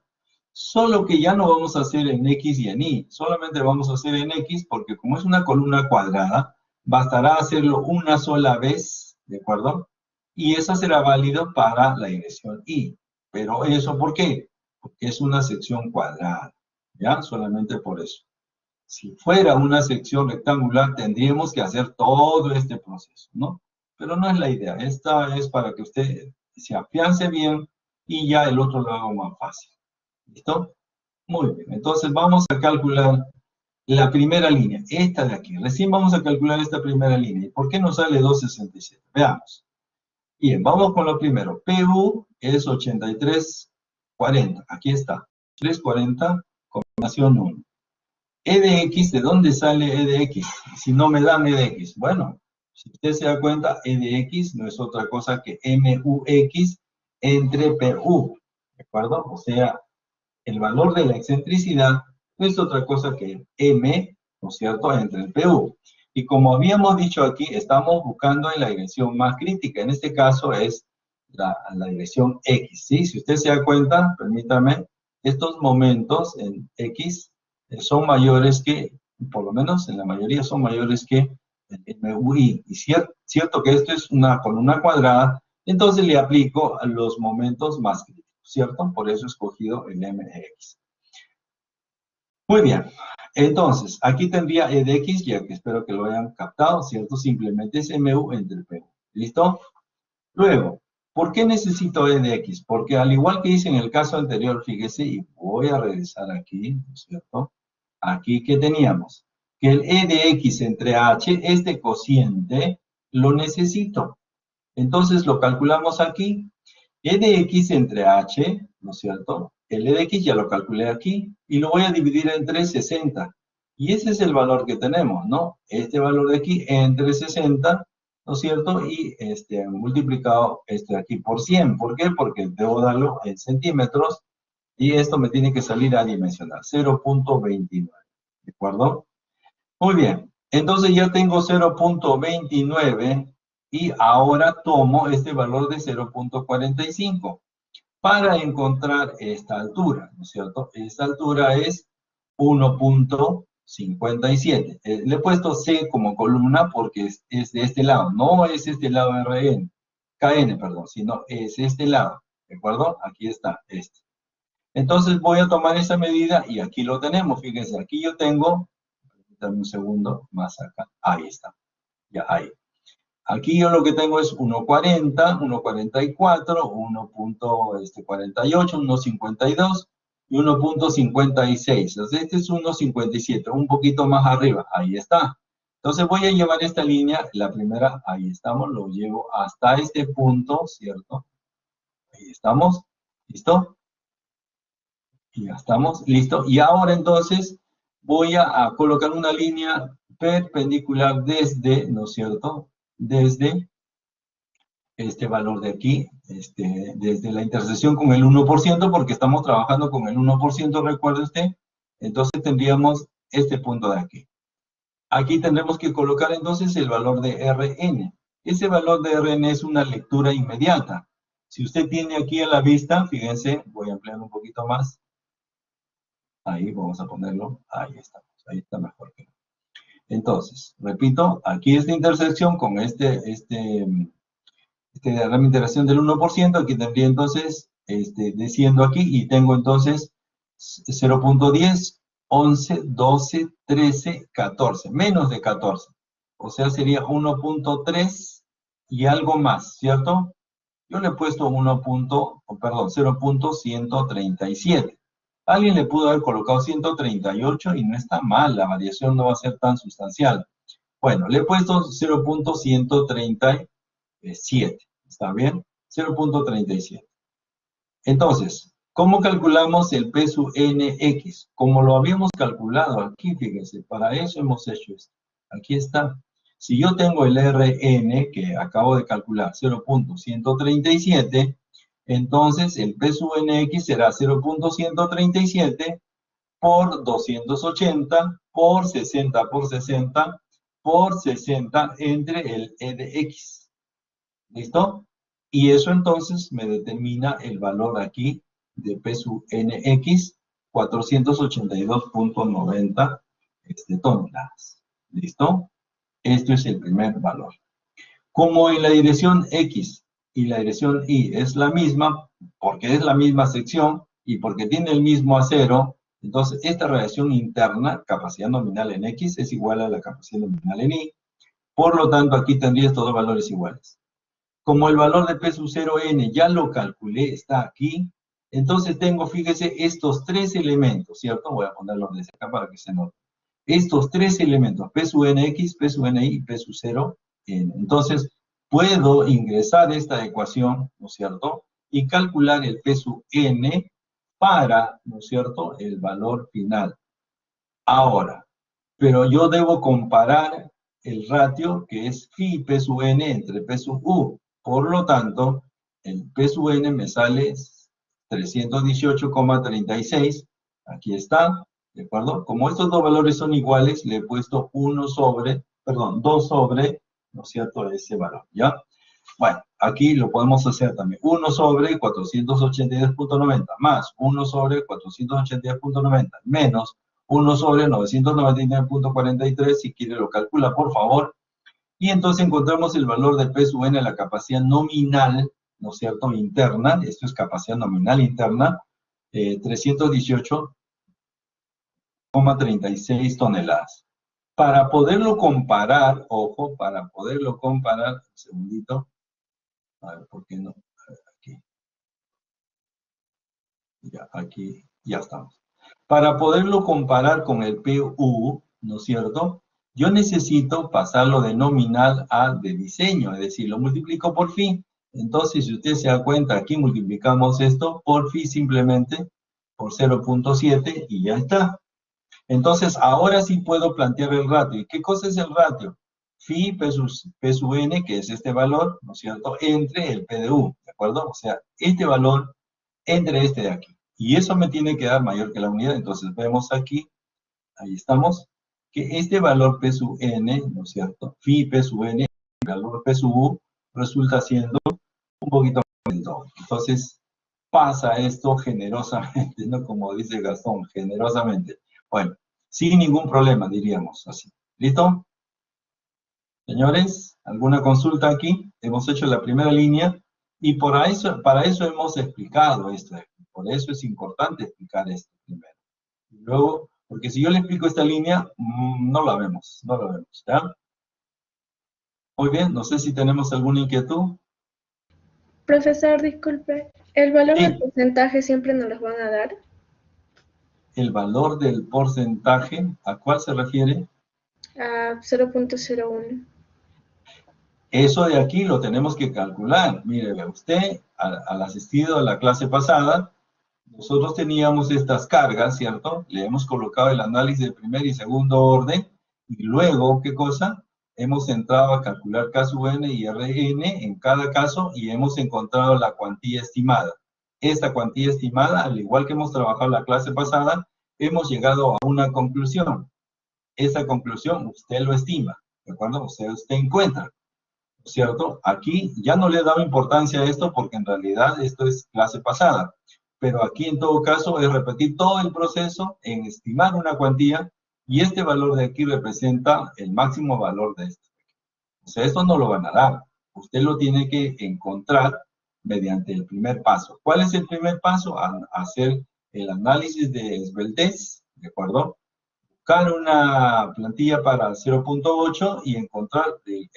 Solo que ya no vamos a hacer en X y en Y, solamente vamos a hacer en X porque como es una columna cuadrada, bastará hacerlo una sola vez, ¿de acuerdo? Y eso será válido para la dirección Y. Pero ¿eso por qué? Porque es una sección cuadrada, ¿ya? Solamente por eso. Si fuera una sección rectangular, tendríamos que hacer todo este proceso, ¿no? Pero no es la idea. Esta es para que usted se afiance bien y ya el otro lo haga más fácil. ¿Listo? Muy bien. Entonces vamos a calcular la primera línea, esta de aquí. Recién vamos a calcular esta primera línea. ¿Y por qué nos sale 267? Veamos. Bien, vamos con lo primero. PU es 8340. Aquí está. 340, combinación 1. E de X, ¿de dónde sale E de X? Si no me dan E de X. Bueno, si usted se da cuenta, E de X no es otra cosa que MUX entre PU. ¿De acuerdo? O sea, el valor de la excentricidad no es otra cosa que M, ¿no es cierto?, entre el PU. Y como habíamos dicho aquí, estamos buscando en la dirección más crítica. En este caso es la dirección X, ¿sí? Si usted se da cuenta, permítame, estos momentos en X son mayores que, por lo menos en la mayoría son mayores que el MUI. Y cierto que esto es una columna cuadrada, entonces le aplico a los momentos más críticos, ¿cierto? Por eso he escogido el MX. Muy bien. Entonces, aquí tendría E de X, ya que espero que lo hayan captado, ¿cierto? Simplemente es MU entre PU. ¿Listo? Luego, ¿por qué necesito E de X? Porque al igual que hice en el caso anterior, fíjese, y voy a regresar aquí, ¿no es cierto? Aquí, ¿qué teníamos? Que el E de X entre H, este cociente, lo necesito. Entonces lo calculamos aquí. E de X entre H, ¿no es cierto? El E de X ya lo calculé aquí y lo voy a dividir entre 60. Y ese es el valor que tenemos, ¿no? Este valor de aquí entre 60, ¿no es cierto? Y multiplicado de aquí por 100. ¿Por qué? Porque debo darlo en centímetros y esto me tiene que salir adimensional, 0.29. ¿De acuerdo? Muy bien. Entonces ya tengo 0.29 y ahora tomo este valor de 0.45 para encontrar esta altura, ¿no es cierto? Esta altura es 1.57. Le he puesto C como columna porque es de este lado, no es este lado KN, perdón, sino es este lado, ¿de acuerdo? Aquí está este. Entonces voy a tomar esa medida y aquí lo tenemos, fíjense, aquí yo tengo, dame un segundo más acá, ahí está, ya ahí. Aquí yo lo que tengo es 1.40, 1.44, 1.48, 1.52 y 1.56. Entonces este es 1.57, un poquito más arriba, ahí está. Entonces voy a llevar esta línea, la primera, ahí estamos, lo llevo hasta este punto, ¿cierto? Ahí estamos, ¿listo? Y ya estamos, listo. Y ahora entonces voy a colocar una línea perpendicular desde, ¿no es cierto?, desde este valor de aquí, desde la intersección con el 1%, porque estamos trabajando con el 1%, recuerde usted. Entonces tendríamos este punto de aquí. Aquí tendremos que colocar entonces el valor de Rn. Ese valor de Rn es una lectura inmediata. Si usted tiene aquí a la vista, fíjense, voy a ampliar un poquito más. Ahí vamos a ponerlo, ahí estamos, ahí está mejor. Entonces, repito, aquí esta intersección con la interacción del 1%, aquí tendría entonces, desciendo aquí y tengo entonces 0.10, 11, 12, 13, 14, menos de 14. O sea, sería 1.3 y algo más, ¿cierto? Yo le he puesto 0.137. Alguien le pudo haber colocado 138 y no está mal, la variación no va a ser tan sustancial. Bueno, le he puesto 0.137, ¿está bien? 0.37. Entonces, ¿cómo calculamos el P sub NX? Como lo habíamos calculado aquí, fíjense, para eso hemos hecho esto. Aquí está. Si yo tengo el Rn, que acabo de calcular, 0.137, entonces el P sub NX será 0.137 por 280 por 60 por 60 por 60 entre el E de X. ¿Listo? Y eso entonces me determina el valor aquí de P sub NX, 482.90 toneladas. ¿Listo? Esto es el primer valor. Como en la dirección X y la dirección Y es la misma, porque es la misma sección y porque tiene el mismo acero, entonces esta relación interna, capacidad nominal en X, es igual a la capacidad nominal en Y. Por lo tanto, aquí tendría estos dos valores iguales. Como el valor de P sub 0N ya lo calculé, está aquí, entonces tengo, fíjese, estos tres elementos, ¿cierto? Voy a ponerlos desde acá para que se note. Estos tres elementos, P sub NX, P sub NI y P sub 0N. Entonces, puedo ingresar esta ecuación, ¿no es cierto? Y calcular el P sub n para, ¿no es cierto?, el valor final. Ahora, pero yo debo comparar el ratio que es phi P sub n entre P sub u. Por lo tanto, el P sub n me sale 318,36. Aquí está, ¿de acuerdo? Como estos dos valores son iguales, le he puesto 2 sobre, ¿no es cierto?, ese valor, ¿ya? Bueno, aquí lo podemos hacer también. 1 sobre 482.90 más 1 sobre 482.90 menos 1 sobre 999.43, si quiere lo calcula, por favor. Y entonces encontramos el valor de P sub n a la capacidad nominal, ¿no es cierto?, interna. Esto es capacidad nominal interna, 318,36 toneladas. Para poderlo comparar, ojo, para poderlo comparar, un segundito. A ver, ¿por qué no? A ver, aquí ya estamos. Para poderlo comparar con el PU, ¿no es cierto?, yo necesito pasarlo de nominal a de diseño, es decir, lo multiplico por phi. Entonces, si usted se da cuenta, aquí multiplicamos esto por phi simplemente, por 0.7 y ya está. Entonces, ahora sí puedo plantear el ratio. ¿Y qué cosa es el ratio? Phi P sub n, que es este valor, ¿no es cierto?, entre el P de U, ¿de acuerdo? O sea, este valor entre este de aquí. Y eso me tiene que dar mayor que la unidad. Entonces, vemos aquí, ahí estamos, que este valor P sub n, ¿no es cierto?, phi P sub n, el valor P sub U, resulta siendo un poquito más del doble. Entonces, pasa esto generosamente, ¿no? Como dice Gastón, generosamente. Bueno, sin ningún problema, diríamos así. ¿Listo? Señores, ¿alguna consulta aquí? Hemos hecho la primera línea y para eso hemos explicado esto. Por eso es importante explicar esto primero. Y luego, porque si yo le explico esta línea, no la vemos, ¿ya? Muy bien, no sé si tenemos alguna inquietud. Profesor, disculpe, ¿el valor Sí. del porcentaje siempre nos los van a dar? El valor del porcentaje, ¿a cuál se refiere? A 0.01. Eso de aquí lo tenemos que calcular. Mire, usted, al asistido a la clase pasada, nosotros teníamos estas cargas, ¿cierto? Le hemos colocado el análisis de primer y segundo orden, y luego, ¿qué cosa? Hemos entrado a calcular K sub n y Rn en cada caso, y hemos encontrado la cuantía estimada. Esta cuantía estimada, al igual que hemos trabajado la clase pasada, hemos llegado a una conclusión. Esa conclusión usted lo estima, ¿de acuerdo? Usted encuentra, ¿cierto? Aquí ya no le he dado importancia a esto porque en realidad esto es clase pasada. Pero aquí en todo caso es repetir todo el proceso en estimar una cuantía y este valor de aquí representa el máximo valor de esto. O sea, esto no lo van a dar. Usted lo tiene que encontrar mediante el primer paso. ¿Cuál es el primer paso? Hacer el análisis de esbeltez, ¿de acuerdo? Buscar una plantilla para 0.8 y encontrar el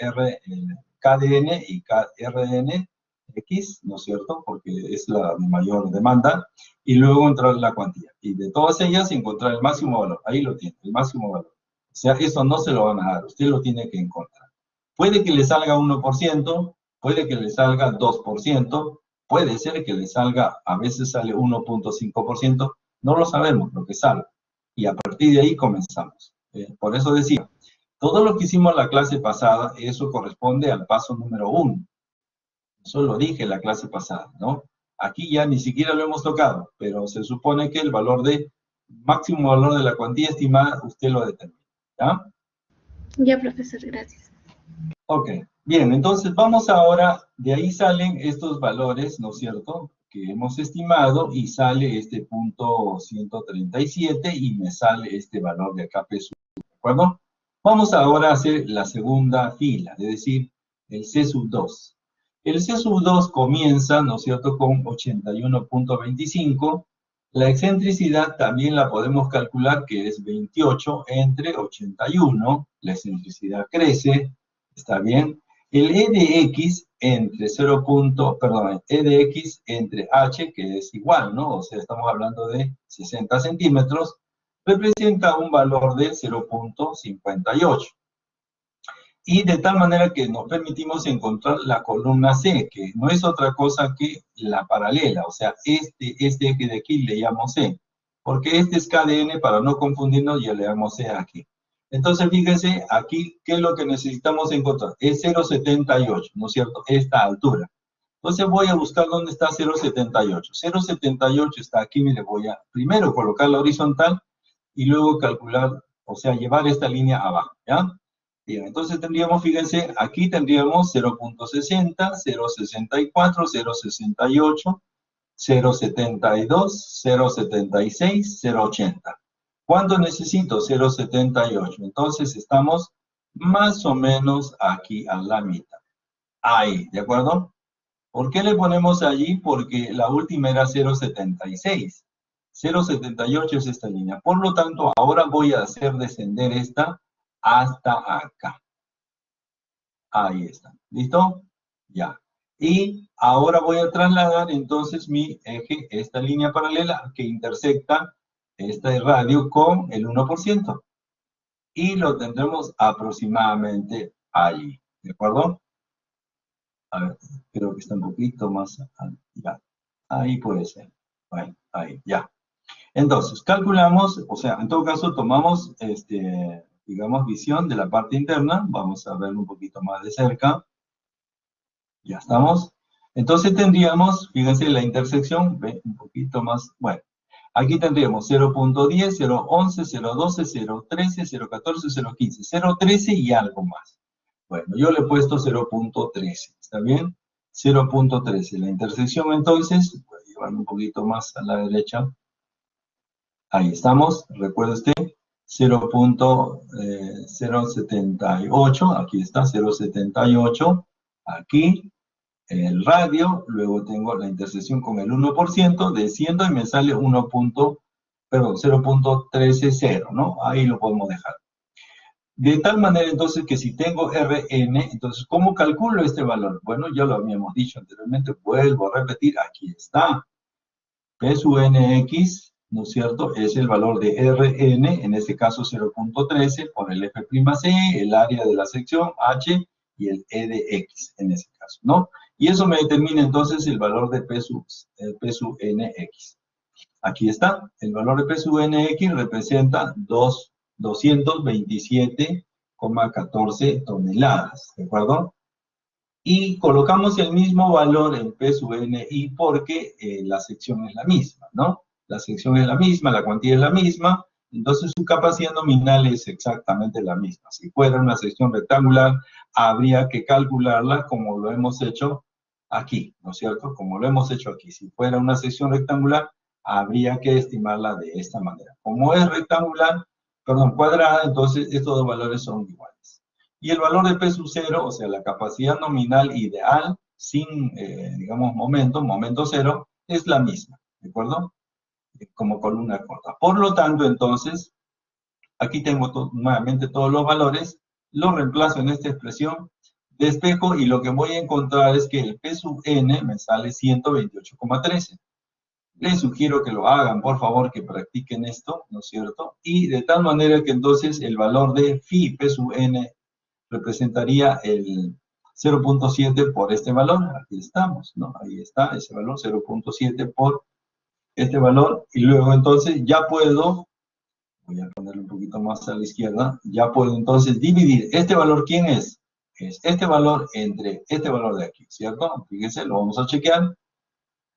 KDN y RDN X, ¿no es cierto? Porque es la de mayor demanda, y luego entrar la cuantía. Y de todas ellas encontrar el máximo valor. Ahí lo tiene, el máximo valor. O sea, eso no se lo van a dar, usted lo tiene que encontrar. Puede que le salga 1%, puede que le salga 2%, puede ser que le salga, a veces sale 1.5%, no lo sabemos lo que sale. Y a partir de ahí comenzamos. Por eso decía, todo lo que hicimos la clase pasada, eso corresponde al paso número 1. Eso lo dije en la clase pasada, ¿no? Aquí ya ni siquiera lo hemos tocado, pero se supone que el máximo valor de la cuantía estimada, usted lo determina, ¿ya? Ya, profesor, gracias. Ok, bien, entonces vamos ahora, de ahí salen estos valores, ¿no es cierto?, que hemos estimado, y sale este punto 137, y me sale este valor de acá, P sub, ¿de acuerdo? Vamos ahora a hacer la segunda fila, es decir, el C sub 2. El C sub 2 comienza, ¿no es cierto?, con 81.25. La excentricidad también la podemos calcular, que es 28 entre 81. La excentricidad crece, ¿está bien? El E de X entre E de X entre H, que es igual, ¿no? O sea, estamos hablando de 60 centímetros, representa un valor de 0.58. Y de tal manera que nos permitimos encontrar la columna C, que no es otra cosa que la paralela, o sea, este eje de aquí le llamo C, porque este es KDN, para no confundirnos, ya le llamo C aquí. Entonces, fíjense, aquí, ¿qué es lo que necesitamos encontrar? Es 0,78, ¿no es cierto? Esta altura. Entonces voy a buscar dónde está 0,78. 0,78 está aquí, mire, voy a primero colocar la horizontal y luego calcular, o sea, llevar esta línea abajo, ¿ya? Bien, entonces tendríamos, fíjense, aquí tendríamos 0.60, 0.64, 0.68, 0.72, 0.76, 0.80. ¿Cuánto necesito? 0.78. Entonces estamos más o menos aquí a la mitad. Ahí, ¿de acuerdo? ¿Por qué le ponemos allí? Porque la última era 0.76. 0.78 es esta línea. Por lo tanto, ahora voy a hacer descender esta hasta acá. Ahí está. ¿Listo? Ya. Y ahora voy a trasladar entonces mi eje, esta línea paralela que intersecta este radio con el 1%. Y lo tendremos aproximadamente allí. ¿De acuerdo? A ver, creo que está un poquito más. Ya. Ahí puede ser. Ahí, ya. Entonces, calculamos, o sea, en todo caso tomamos, digamos, visión de la parte interna. Vamos a ver un poquito más de cerca. Ya estamos. Entonces tendríamos, fíjense, la intersección, ve, un poquito más, bueno. Aquí tendríamos 0.10, 0.11, 0.12, 0.13, 0.14, 0.15, 0.13 y algo más. Bueno, yo le he puesto 0.13, ¿está bien? 0.13. La intersección entonces, voy a llevarlo un poquito más a la derecha. Ahí estamos, recuerde usted, 0.078, aquí está, 0.78, aquí, el radio, luego tengo la intersección con el 1%, desciendo y me sale 0.130, ¿no? Ahí lo podemos dejar. De tal manera entonces que si tengo Rn, entonces ¿cómo calculo este valor? Bueno, ya lo habíamos dicho anteriormente, vuelvo a repetir, aquí está. P sub nx, ¿no es cierto? Es el valor de Rn, en este caso 0.13, por el F'C, el área de la sección H y el E de X, en ese caso, ¿no? Y eso me determina entonces el valor de P sub nx. Aquí está, el valor de P sub nx representa 227,14 toneladas, ¿de acuerdo? Y colocamos el mismo valor en P sub ni porque la sección es la misma, ¿no? La sección es la misma, la cuantía es la misma, entonces su capacidad nominal es exactamente la misma. Si fuera una sección rectangular, habría que calcularla como lo hemos hecho aquí, ¿no es cierto? Como lo hemos hecho aquí. Si fuera una sección rectangular, habría que estimarla de esta manera. Como es rectangular, perdón, cuadrada, entonces estos dos valores son iguales. Y el valor de P sub 0, o sea, la capacidad nominal ideal, sin, digamos, momento 0, es la misma, ¿de acuerdo? Como columna corta. Por lo tanto, entonces, aquí tengo nuevamente todos los valores, los reemplazo en esta expresión, despejo y lo que voy a encontrar es que el P sub n me sale 128,13. Les sugiero que lo hagan, por favor, que practiquen esto, ¿no es cierto? Y de tal manera que entonces el valor de phi P sub n representaría el 0.7 por este valor. Aquí estamos, ¿no? Ahí está ese valor, 0.7 por este valor. Y luego entonces ya puedo, voy a ponerlo un poquito más a la izquierda, ya puedo entonces dividir este valor, ¿quién es? Es este valor entre este valor de aquí, ¿cierto? Fíjense, lo vamos a chequear.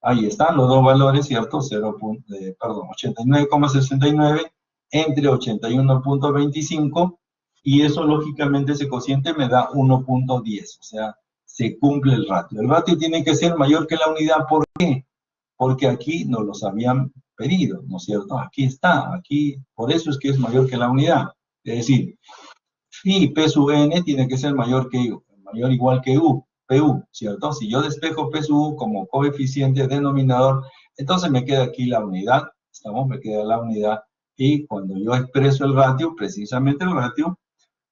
Ahí están los dos valores, ¿cierto? 89,69 entre 81,25 y eso lógicamente ese cociente me da 1.10, o sea, se cumple el ratio. El ratio tiene que ser mayor que la unidad, ¿por qué? Porque aquí nos los habían pedido, ¿no es cierto? Aquí está, aquí, por eso es que es mayor que la unidad. Es decir, phi P sub n tiene que ser mayor que U, mayor o igual que U. PU, ¿cierto? Si yo despejo P sub U como coeficiente denominador, entonces me queda aquí la unidad, me queda la unidad, y cuando yo expreso el ratio, precisamente el ratio,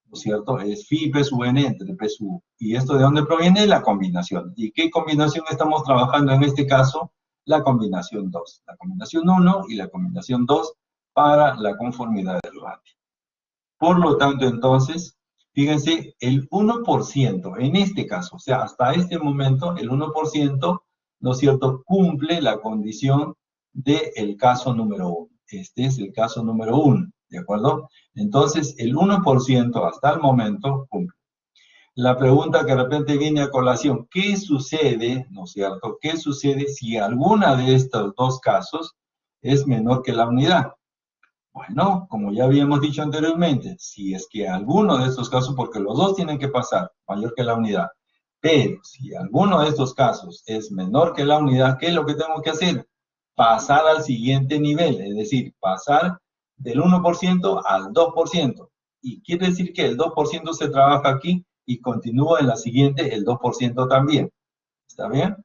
¿no es cierto? Es phi P sub n entre P sub U. ¿Y esto de dónde proviene? La combinación. ¿Y qué combinación estamos trabajando en este caso? La combinación 2. La combinación 1 y la combinación 2 para la conformidad del ratio. Por lo tanto, entonces, Fíjense, el 1%, en este caso, o sea, hasta este momento, el 1%, ¿no es cierto?, cumple la condición del caso número 1. Este es el caso número 1, ¿de acuerdo? Entonces, el 1% hasta el momento cumple. La pregunta que de repente viene a colación, ¿qué sucede, no es cierto? ¿Qué sucede si alguna de estos dos casos es menor que la unidad? Bueno, como ya habíamos dicho anteriormente, si es que alguno de estos casos, porque los dos tienen que pasar, mayor que la unidad, pero si alguno de estos casos es menor que la unidad, ¿qué es lo que tengo que hacer? Pasar al siguiente nivel, es decir, pasar del 1% al 2%. Y quiere decir que el 2% se trabaja aquí y continúa en la siguiente el 2% también. ¿Está bien?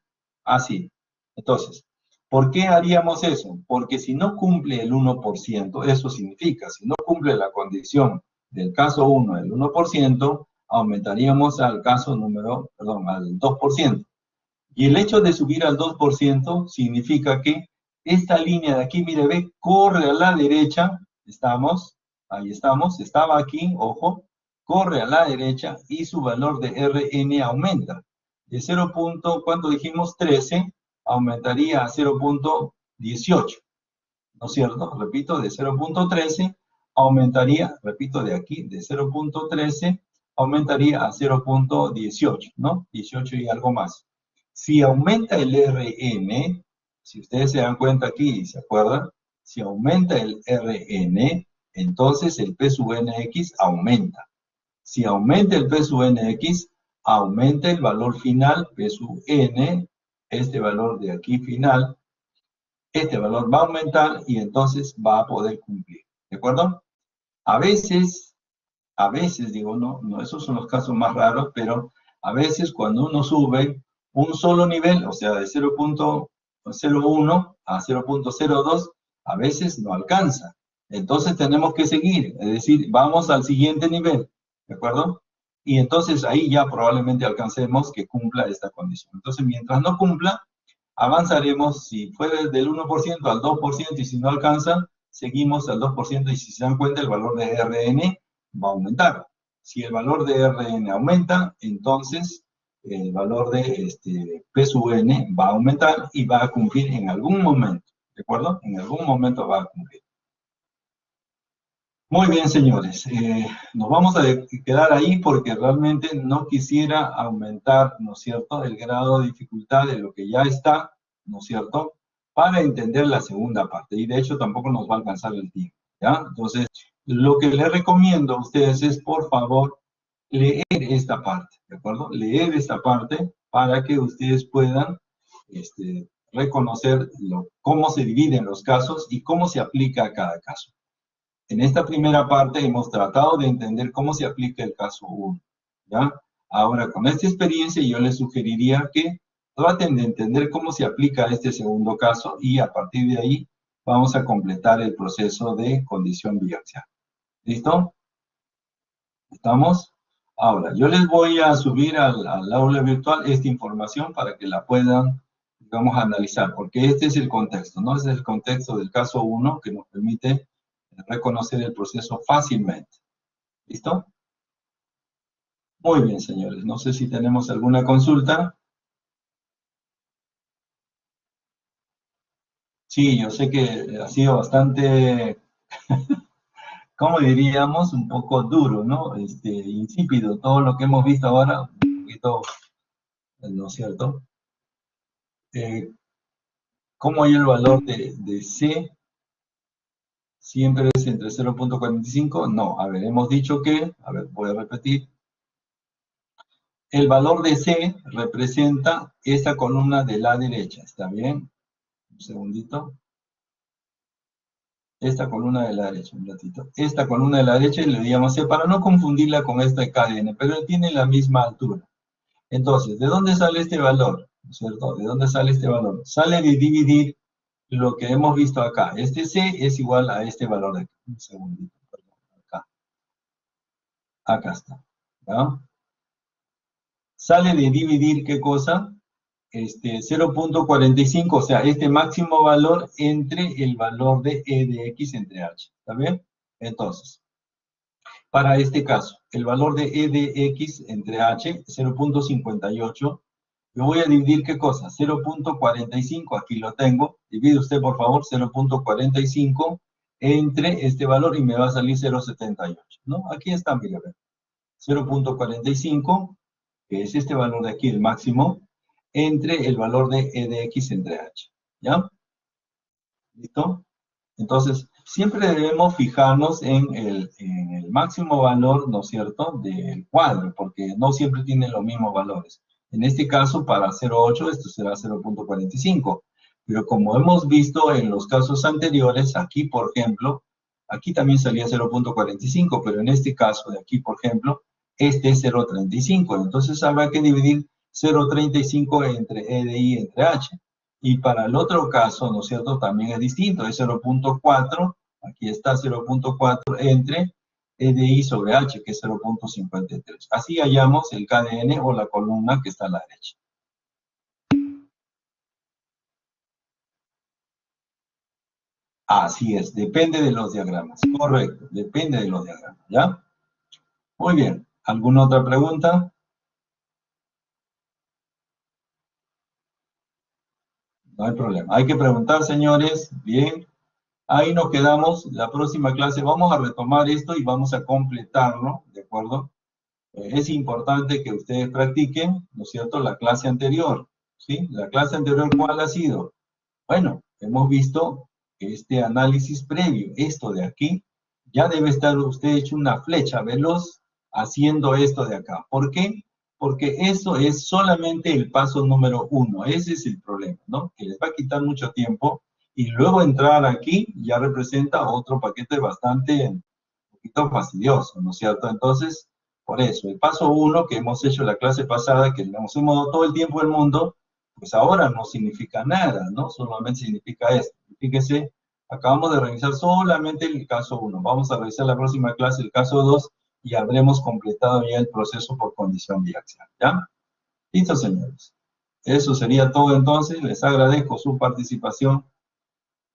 Así. Entonces, ¿por qué haríamos eso? Porque si no cumple el 1%, eso significa, si no cumple la condición del caso 1, el 1%, aumentaríamos al caso número, perdón, al 2%. Y el hecho de subir al 2% significa que esta línea de aquí, mire, ve, corre a la derecha, ahí estamos, estaba aquí, ojo, corre a la derecha y su valor de Rn aumenta. De 0. ¿Cuánto dijimos? 13, aumentaría a 0.18, ¿no es cierto? Repito, de 0.13 aumentaría, repito, de aquí, de 0.13 aumentaría a 0.18, ¿no? 18 y algo más. Si aumenta el Rn, si ustedes se dan cuenta aquí y se acuerdan, si aumenta el Rn, entonces el P sub nx aumenta. Si aumenta el P sub nx, aumenta el valor final, P sub n, este valor de aquí final, este valor va a aumentar y entonces va a poder cumplir. ¿De acuerdo? A veces digo, no, esos son los casos más raros, pero a veces cuando uno sube un solo nivel, o sea, de 0.01 a 0.02, a veces no alcanza. Entonces tenemos que seguir, es decir, vamos al siguiente nivel, ¿de acuerdo? Y entonces ahí ya probablemente alcancemos que cumpla esta condición. Entonces, mientras no cumpla, avanzaremos, si fue del 1% al 2%, y si no alcanza, seguimos al 2%, y si se dan cuenta, el valor de Rn va a aumentar. Si el valor de Rn aumenta, entonces el valor de P sub n va a aumentar y va a cumplir en algún momento, ¿de acuerdo? En algún momento va a cumplir. Muy bien, señores. Nos vamos a quedar ahí porque realmente no quisiera aumentar, ¿no es cierto?, el grado de dificultad de lo que ya está, ¿no es cierto?, para entender la segunda parte. Y de hecho tampoco nos va a alcanzar el tiempo, ¿ya? Entonces, lo que les recomiendo a ustedes es, por favor, leer esta parte, ¿de acuerdo? Leer esta parte para que ustedes puedan reconocer cómo se dividen los casos y cómo se aplica a cada caso. En esta primera parte hemos tratado de entender cómo se aplica el caso 1, ¿ya? Ahora, con esta experiencia yo les sugeriría que traten de entender cómo se aplica este segundo caso y a partir de ahí vamos a completar el proceso de condición biaxial. ¿Listo? ¿Estamos? Ahora, yo les voy a subir al aula virtual esta información para que la puedan, digamos, analizar, porque este es el contexto, ¿no? Este es el contexto del caso 1 que nos permite reconocer el proceso fácilmente. ¿Listo? Muy bien, señores. No sé si tenemos alguna consulta. Sí, yo sé que ha sido bastante, ¿cómo diríamos? Un poco duro, ¿no? Insípido. Todo lo que hemos visto ahora, un poquito, ¿no es cierto? ¿Cómo hay el valor de C? ¿Siempre es entre 0.45? No, a ver, hemos dicho que, a ver, voy a repetir. El valor de C representa esta columna de la derecha, ¿está bien? Un segundito. Esta columna de la derecha, un ratito. Esta columna de la derecha le digamos C para no confundirla con esta KN, pero tiene la misma altura. Entonces, ¿de dónde sale este valor? ¿No es cierto? ¿De dónde sale este valor? Sale de dividir lo que hemos visto acá. Este C es igual a este valor de aquí. Un segundito, perdón, acá. Acá está. ¿Ya? Sale de dividir, ¿qué cosa? 0.45, o sea, este máximo valor entre el valor de E de X entre H. ¿Está bien? Entonces, Para este caso, el valor de E de X entre H, 0.58. Yo voy a dividir, ¿qué cosa? 0.45, aquí lo tengo. Divide usted, por favor, 0.45 entre este valor y me va a salir 0.78, ¿no? Aquí está, mire, 0.45, que es este valor de aquí, el máximo, entre el valor de E de X entre H, ¿ya? ¿Listo? Entonces, siempre debemos fijarnos en el máximo valor, ¿no es cierto?, del cuadro, porque no siempre tienen los mismos valores. En este caso, para 0.8, esto será 0.45. Pero como hemos visto en los casos anteriores, aquí, por ejemplo, aquí también salía 0.45, pero en este caso de aquí, por ejemplo, este es 0.35. Entonces, habrá que dividir 0.35 entre E de I entre H. Y para el otro caso, ¿no es cierto?, también es distinto, es 0.4, aquí está 0.4 entre E de I sobre H, que es 0.53. Así hallamos el KDN o la columna que está a la derecha. Así es, depende de los diagramas, correcto, depende de los diagramas, ¿ya? Muy bien, ¿alguna otra pregunta? No hay problema, hay que preguntar, señores, bien. Ahí nos quedamos, la próxima clase vamos a retomar esto y vamos a completarlo, ¿de acuerdo? Es importante que ustedes practiquen, ¿no es cierto?, la clase anterior, ¿sí? La clase anterior, ¿cuál ha sido? Bueno, hemos visto este análisis previo, esto de aquí, ya debe estar usted hecho una flecha veloz haciendo esto de acá. ¿Por qué? Porque eso es solamente el paso número 1, ese es el problema, ¿no? Que les va a quitar mucho tiempo y luego entrar aquí ya representa otro paquete bastante, un poquito fastidioso, ¿no es cierto? Entonces, por eso, el paso 1 que hemos hecho la clase pasada, que nos hemos dado todo el tiempo del mundo, pues ahora no significa nada, ¿no? Solamente significa esto. Fíjese, acabamos de revisar solamente el caso 1. Vamos a revisar la próxima clase el caso 2 y habremos completado ya el proceso por condición biaxial, ¿ya? Listo, señores. Eso sería todo entonces. Les agradezco su participación.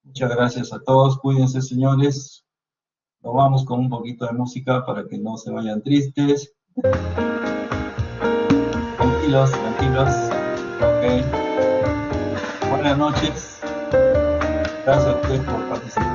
Muchas gracias a todos. Cuídense, señores. Nos vamos con un poquito de música para que no se vayan tristes. Tranquilos, tranquilos. Ok. Buenas noches. Gracias a ustedes por participar.